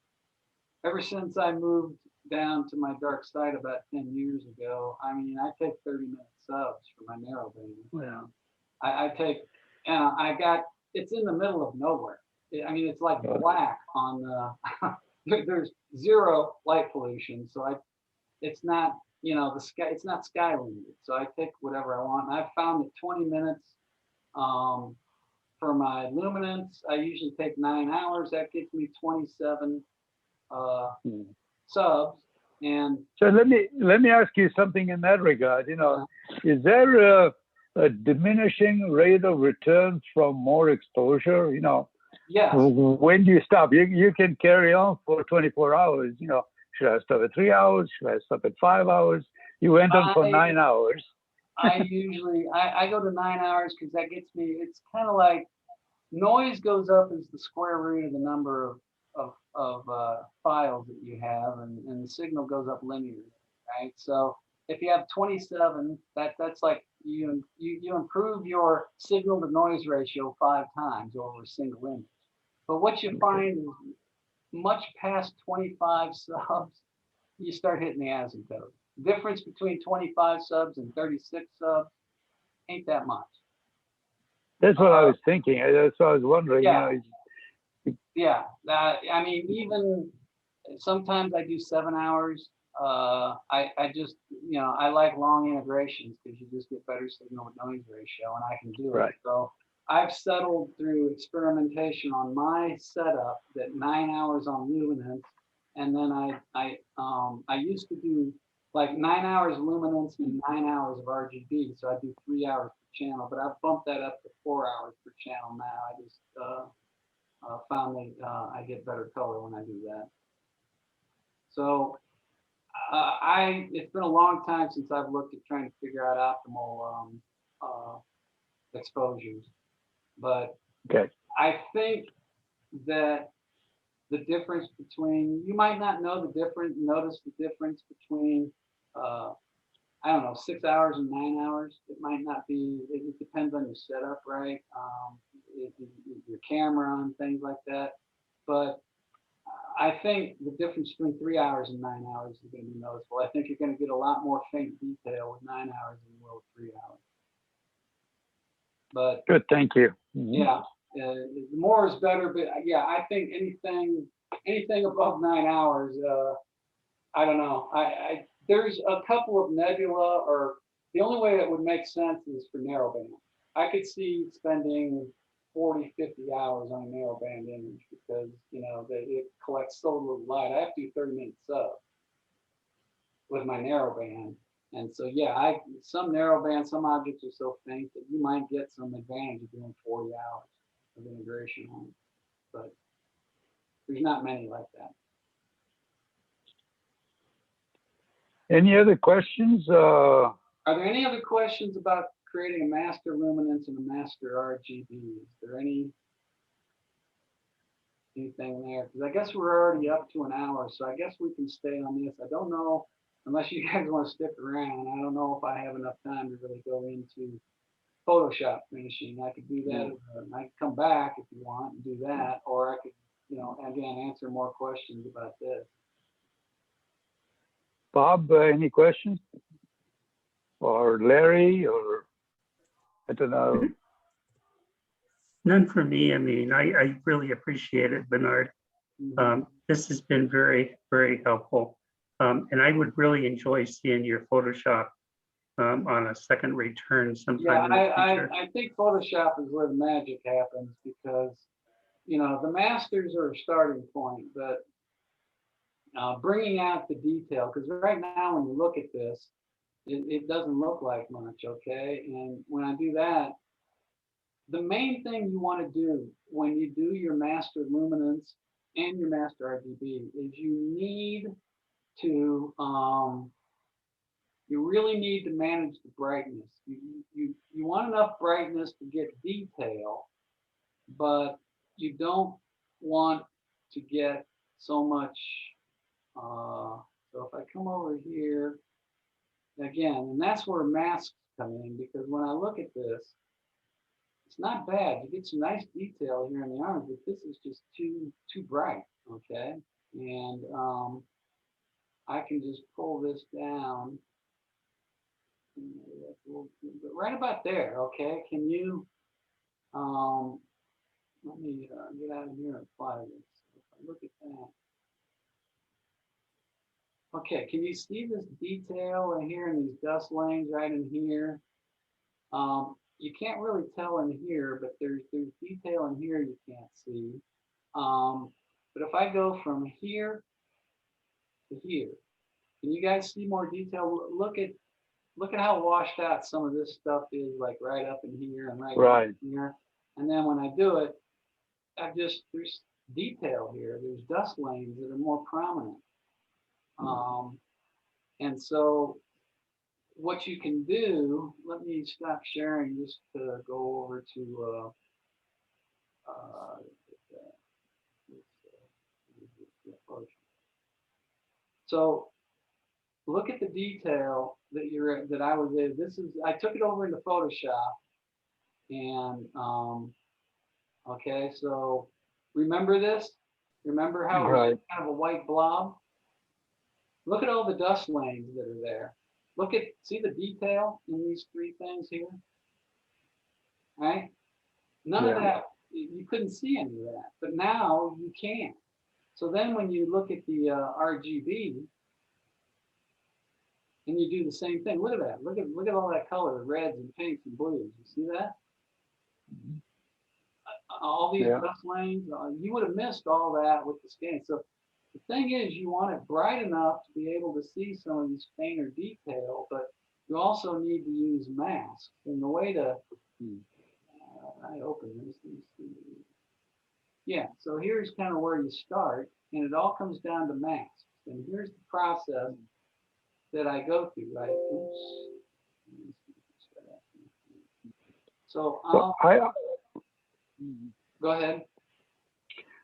Ever since I moved down to my dark site about 10 years ago, I mean, I take 30-minute subs for my narrowband. Yeah. I take, it's in the middle of nowhere. I mean, it's like black on the, there's zero light pollution. So it's not, you know, the sky, it's not sky limited. So I take whatever I want. And I've found that 20 minutes for my luminance, I usually take 9 hours. That gives me 27 subs. And so let me ask you something in that regard. You know, is there a diminishing rate of return from more exposure? You know, yes. When do you stop? You can carry on for 24 hours. You know, should I stop at 3 hours? Should I stop at 5 hours? You went on for 9 hours. I usually go to 9 hours because that gets me. It's kind of like noise goes up as the square root of the number of files that you have, and the signal goes up linearly, right? So if you have 27, that's like you improve your signal to noise ratio 5 times over a single image. But what you find is much past 25 subs, you start hitting the asymptote. Difference between 25 subs and 36 subs ain't that much. That's what I was thinking. That's what I was wondering. Yeah. You know, Yeah, I mean, even sometimes I do 7 hours. I just, you know, I like long integrations because you just get better signal with noise ratio, and I can do it. So I've settled through experimentation on my setup that 9 hours on luminance, and then I used to do like 9 hours luminance and 9 hours of RGB. So I do 3 hours per channel, but I've bumped that up to 4 hours per channel now. I just found that I get better color when I do that. So it's been a long time since I've looked at trying to figure out optimal exposures, but I think that the difference between, you might not notice the difference between I don't know, 6 hours and 9 hours. It might not be, it depends on your setup, right? Your camera and things like that. But I think the difference between 3 hours and 9 hours is going to be noticeable. I think you're going to get a lot more faint detail with 9 hours than you will with 3 hours. But good, thank you. Yeah, more is better, but yeah, I think anything above 9 hours, I don't know. There's a couple of nebula, or the only way that would make sense is for narrowband. I could see spending 40, 50 hours on a narrowband image because, you know, it collects so little light. I have to do 30-minute sub with my narrowband. And so, yeah, some narrowband, some objects are so faint that you might get some advantage of doing 40 hours of integration on it. But there's not many like that. Any other questions? Are there any other questions about creating a master luminance and a master RGB? Is there anything there? Because I guess we're already up to an hour, so I guess we can stay on this. I don't know, unless you guys want to stick around. I don't know if I have enough time to really go into Photoshop finishing. I could do that. I could come back if you want and do that, or I could, you know, again, answer more questions about this. Bob, any questions? Or Larry, or I don't know. None for me. I mean, I really appreciate it, Bernard. This has been very, very helpful. And I would really enjoy seeing your Photoshop on a second return sometime in the future. I think Photoshop is where the magic happens because, you know, the masters are a starting point, but bringing out the detail, because right now when you look at this, it doesn't look like much, okay? And when I do that, the main thing you want to do when you do your master luminance and your master RGB is you need to, you really need to manage the brightness. You want enough brightness to get detail, but you don't want to get so much. So if I come over here, again, and that's where masks come in, because when I look at this, it's not bad. You get some nice detail here in the arms, but this is just too bright, okay? And I can just pull this down. Right about there, okay? Can you, let me get out of here and apply this. If I look at that. Okay, can you see this detail in here in these dust lanes right in here? You can't really tell in here, but there's detail in here you can't see. But if I go from here to here, can you guys see more detail? Look at how washed out some of this stuff is, like right up in here and right in here. And then when I do it, there's detail here. There's dust lanes that are more prominent. And so what you can do, let me stop sharing just to go over to so look at the detail that I was in. I took it over into Photoshop, and okay, so remember this? Remember how it was kind of a white blob? Look at all the dust lanes that are there. See the detail in these three things here? Right? None of that, you couldn't see any of that, but now you can. So then when you look at the RGB, and you do the same thing, look at that. Look at all that color, the reds and pinks and blues. You see that? All these dust lanes, you would have missed all that with the scan. So the thing is, you want it bright enough to be able to see some of these fainter detail, but you also need to use masks. And the way to, I open this. Yeah, so here's kind of where you start, and it all comes down to masks. And here's the process that I go through, right? Oops. So go ahead.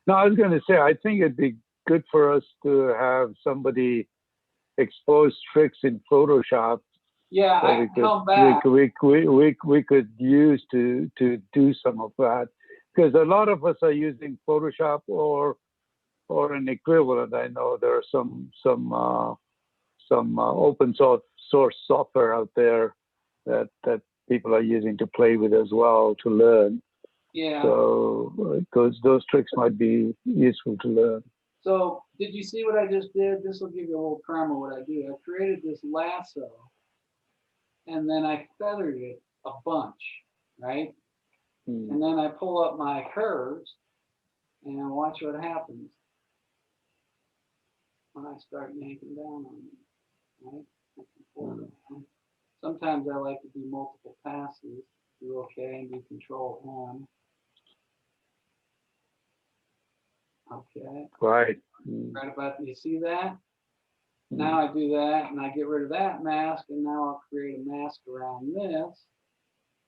No, I was going to say, I think it'd be good for us to have somebody expose tricks in Photoshop. Yeah, I can come back. We could use to do some of that, because a lot of us are using Photoshop or an equivalent. I know there are some open source software out there that people are using to play with as well, to learn. Yeah. So those tricks might be useful to learn. So did you see what I just did? This will give you a little primer what I do. I created this lasso and then I feathered it a bunch, right? And then I pull up my curves and watch what happens when I start yanking down on them, right? I can pull it down. Sometimes I like to do multiple passes, do okay and do Control M. Okay. Right. Right about, you see that? Now I do that and I get rid of that mask and now I'll create a mask around this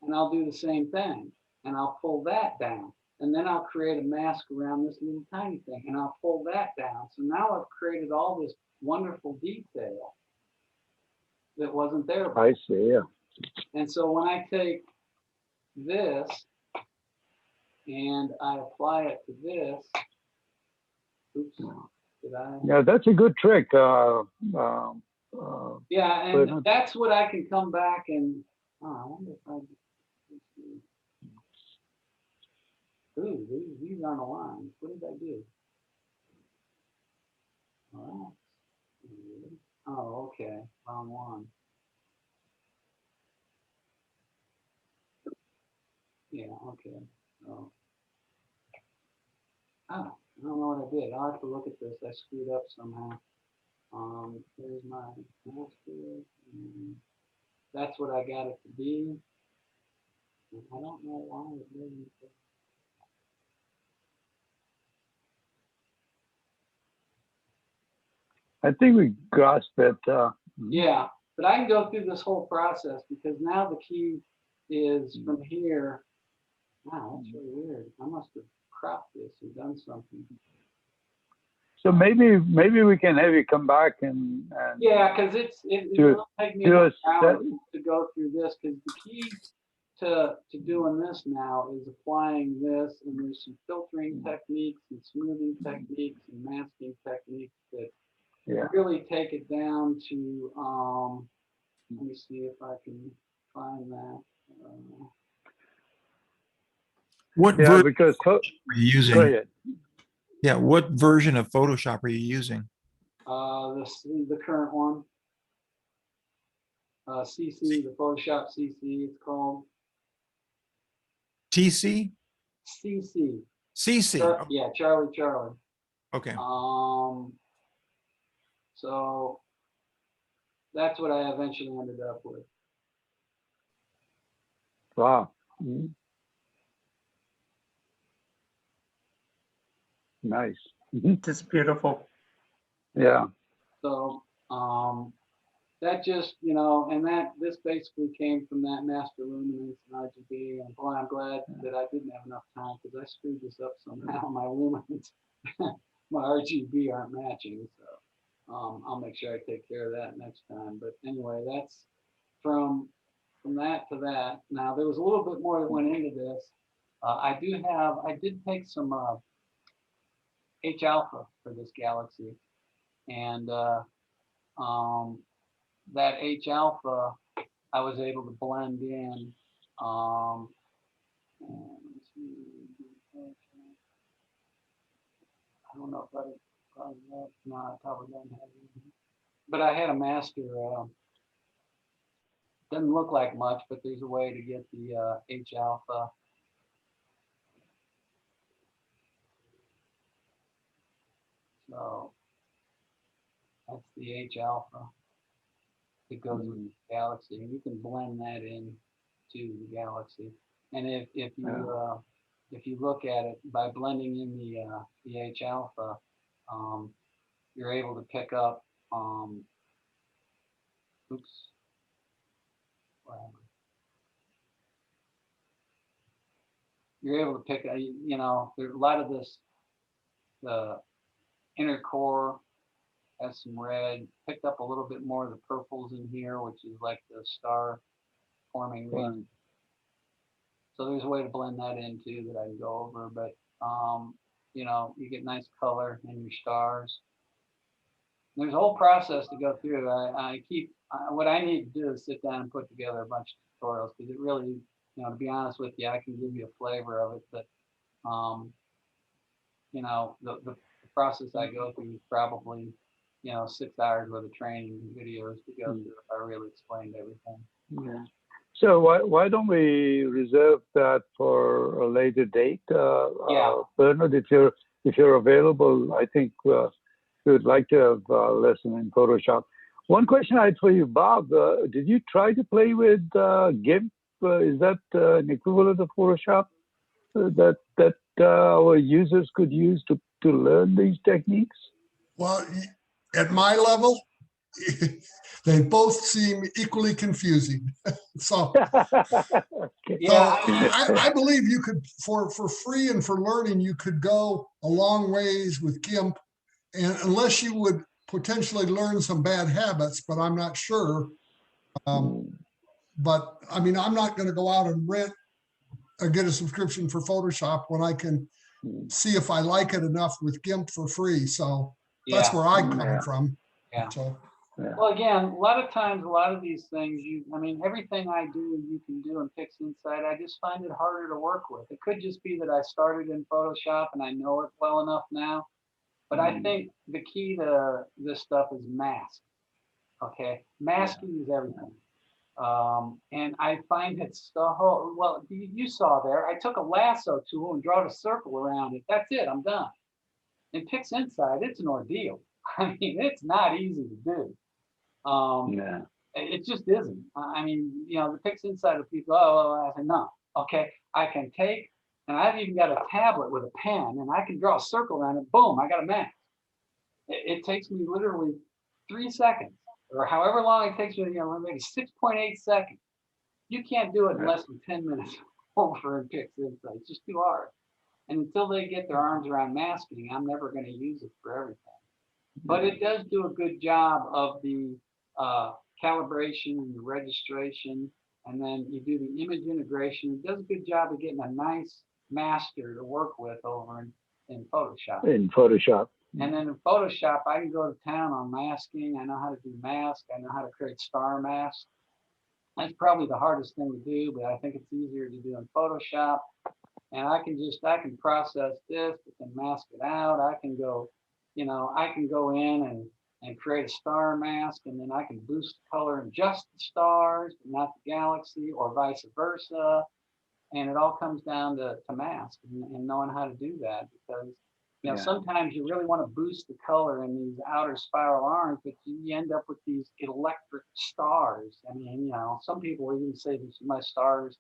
and I'll do the same thing and I'll pull that down and then I'll create a mask around this little tiny thing and I'll pull that down. So now I've created all this wonderful detail that wasn't there before. I see, yeah. And so when I take this and I apply it to this, oops, did I? Yeah, that's a good trick. Yeah, and But- that's what I can come back and, oh, I wonder if I, ooh, these aren't aligned. What did I do? Oh, okay, wrong one. Yeah, okay. So, I don't know what I did. I'll have to look at this. I screwed up somehow. There's my master. That's what I got it to be. I don't know why it didn't. I think we grasped it. Yeah, but I can go through this whole process because now the key is from here. Wow, that's really weird. I must have cropped this or done something. So maybe we can have you come back and Yeah, because it will take me do an us hour to go through this because the key to doing this now is applying this, and there's some filtering techniques and smoothing techniques and masking techniques that really take it down to let me see if I can find that. What yeah, version because are you using? go ahead. Yeah, what version of Photoshop are you using? The current one. CC, the Photoshop CC, it's called. TC? CC. CC. Yeah, Charlie. Okay. So that's what I eventually ended up with. Wow. Nice. It's beautiful. Yeah. So that just, and this basically came from that master luminance and RGB, and boy, I'm glad that I didn't have enough time because I screwed this up somehow. My luminance, my RGB aren't matching, so I'll make sure I take care of that next time. But anyway, that's from that to that. Now there was a little bit more that went into this. I did take some H alpha for this galaxy, and that H alpha I was able to blend in. I don't know if I probably don't have it. But I had a master. Doesn't look like much, but there's a way to get the H alpha. So that's the H alpha that goes with the galaxy, and you can blend that in to the galaxy. And if you look at it by blending in the H alpha, you're able to pick up you're able to pick there's a lot of this, the inner core has some red, picked up a little bit more of the purples in here, which is like the star forming region. So there's a way to blend that in too that I can go over, but you get nice color in your stars. There's a whole process to go through. What I need to do is sit down and put together a bunch of tutorials because you know, to be honest with you, I can give you a flavor of it, but, you know, the process I go through is probably, you know, 6 hours worth of training and videos to go through if I really explained everything. Yeah. So why don't we reserve that for a later date? Yeah. Bernard, if you're available, I think we would like to have a lesson in Photoshop. One question I had for you, Bob. Did you try to play with GIMP? Is that an equivalent of Photoshop that our users could use to learn these techniques? Well, at my level, they both seem equally confusing. So, Okay. Yeah, I believe you could, for free and for learning, you could go a long ways with GIMP, and unless you would potentially learn some bad habits, but I'm not sure. But I mean, I'm not going to go out and rent or get a subscription for Photoshop when I can see if I like it enough with GIMP for free. So that's yeah, where I'm coming from. yeah. So. Well, again, a lot of times, a lot of these things, I mean, everything I do, you can do in Pix Insight. I just find it harder to work with. It could just be that I started in Photoshop and I know it well enough now. But I think the key to this stuff is mask. Okay, masking is everything. And I find it's the whole, well, you saw there, I took a lasso tool and drawed a circle around it. That's it, I'm done. In Pix Insight, it's an ordeal. I mean, it's not easy to do. It just isn't. I mean, you know, the Pix Insight of people, I said, no, okay, I can take, and I've even got a tablet with a pen, and I can draw a circle around it, boom, I got a mask. It takes me literally 3 seconds, or however long it takes me, you know, maybe 6.8 seconds. You can't do it in less than 10 minutes over in Pix Insight. It's just too hard. And until they get their arms around masking, I'm never going to use it for everything. But it does do a good job of the calibration and the registration, and then you do the image integration. It does a good job of getting a nice master to work with over in Photoshop. In Photoshop. And then in Photoshop, I can go to town on masking. I know how to do mask. I know how to create star masks. That's probably the hardest thing to do, but I think it's easier to do in Photoshop. And I can process this, and mask it out. I can go, you know, I can go in and create a star mask, and then I can boost the color in just the stars, but not the galaxy, or vice versa. And it all comes down to mask and knowing how to do that, because, you know, sometimes you really want to boost the color in these outer spiral arms, but you end up with these electric stars. I mean, you know, some people even say my stars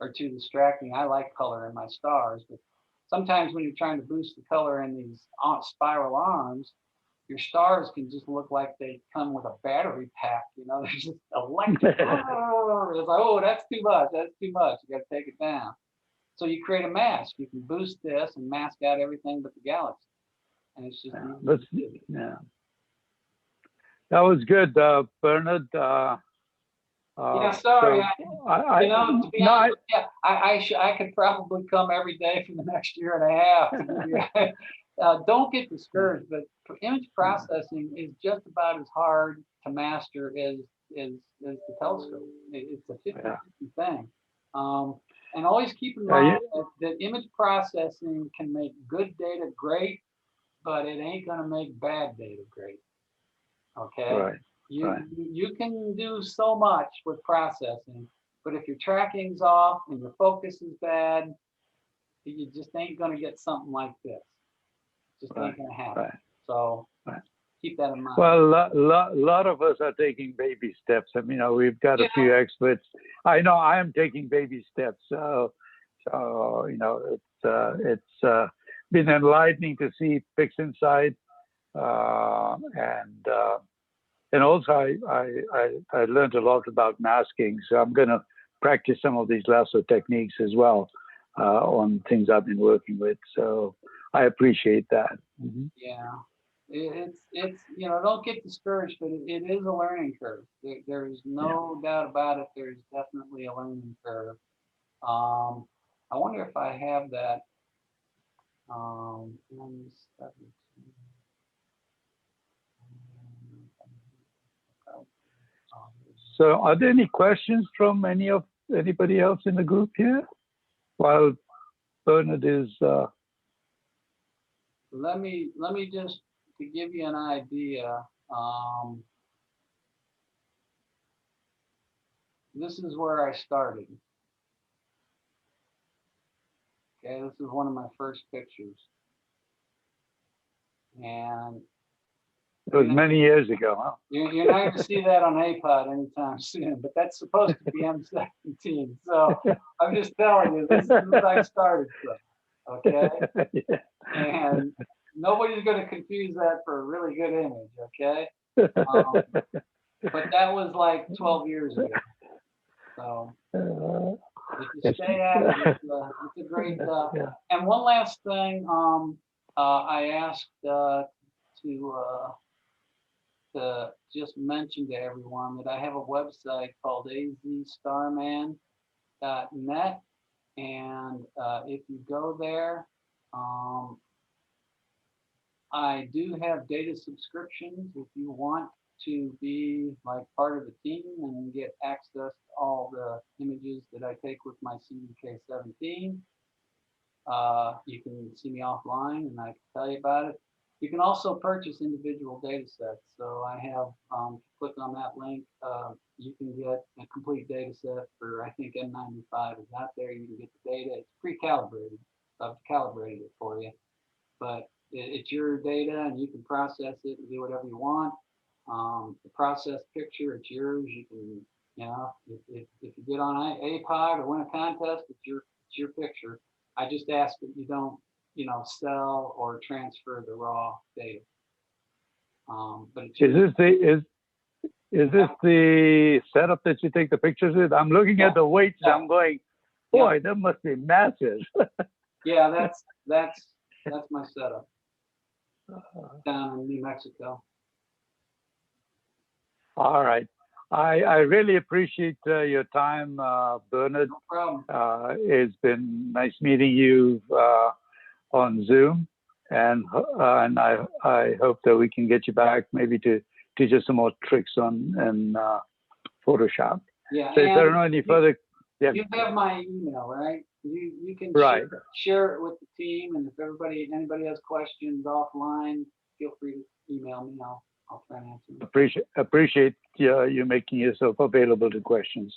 are too distracting. I like color in my stars, but sometimes when you're trying to boost the color in these spiral arms, your stars can just look like they come with a battery pack. You know, they're just electric. It's like, oh, that's too much. That's too much. You got to take it down. So you create a mask. You can boost this and mask out everything but the galaxy. And it's just That was good, Bernard. Yeah, sorry. So you know, to be honest, I could probably come every day for the next year and a half. Don't get discouraged, but image processing is just about as hard to master as the telescope. It's a 50-50 thing. And always keep in mind that image processing can make good data great, but it ain't going to make bad data great. Okay? Right. You can do so much with processing, but if your tracking's off and your focus is bad, you just ain't going to get something like this. Just ain't going to happen. Right. So keep that in mind. Well, a lot of us are taking baby steps. I mean, you know, we've got a few experts. I know I am taking baby steps. So you know, it's been enlightening to see Pix Insight, and also I learned a lot about masking. So I'm going to practice some of these lasso techniques as well on things I've been working with. So I appreciate that. Mm-hmm. Yeah. It's you know, don't get discouraged, but it is a learning curve. There's no doubt about it. There's definitely a learning curve. I wonder if I have that. So are there any questions from any of Anybody else in the group here? While Bernard is, Let me just, to give you an idea, this is where I started. Okay, this is one of my first pictures. And it was many years ago, huh? you're not going to see that on APOD anytime soon, but that's supposed to be M17. So I'm just telling you, this is what I started from. Okay. Yeah. And nobody's going to confuse that for a really good image. Okay. But that was like 12 years ago. So if you stay at it, it's a great. Yeah. And one last thing, I asked to just mention to everyone that I have a website called azstarman.net, and if you go there, I do have data subscriptions if you want to be like part of the team and get access to all the images that I take with my CDK17. You can see me offline and I can tell you about it. You can also purchase individual data sets. So I have, click on that link, you can get a complete data set for, I think N95 is out there. You can get the data. It's pre-calibrated. I've calibrated it for you. But it's your data and you can process it and do whatever you want. The processed picture, it's yours. You can, you know, if you get on APOD or win a contest, it's your picture. I just ask that you don't, you know, sell or transfer the raw data. But it's Is this the setup that you take the pictures with? I'm looking at the weights. Yeah. I'm going, boy, that must be massive. Yeah, that's my setup down in New Mexico. All right. I really appreciate your time, Bernard. No problem. It's been nice meeting you on Zoom, and I hope that we can get you back maybe to teach us some more tricks on Photoshop. Yeah. So if there are any further, yeah. You have my email, right? You can Right. share it with the team, and if anybody has questions offline, feel free to email me. I'll try and answer them. Appreciate you making yourself available to questions.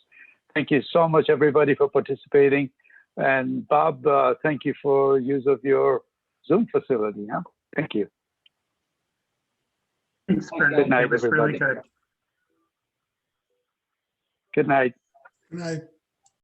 Thank you so much, everybody, for participating. And Bob, thank you for use of your Zoom facility. Huh? Thank you. Thanks, Good Bernard. night, It was really everybody. good. Good night. Good night.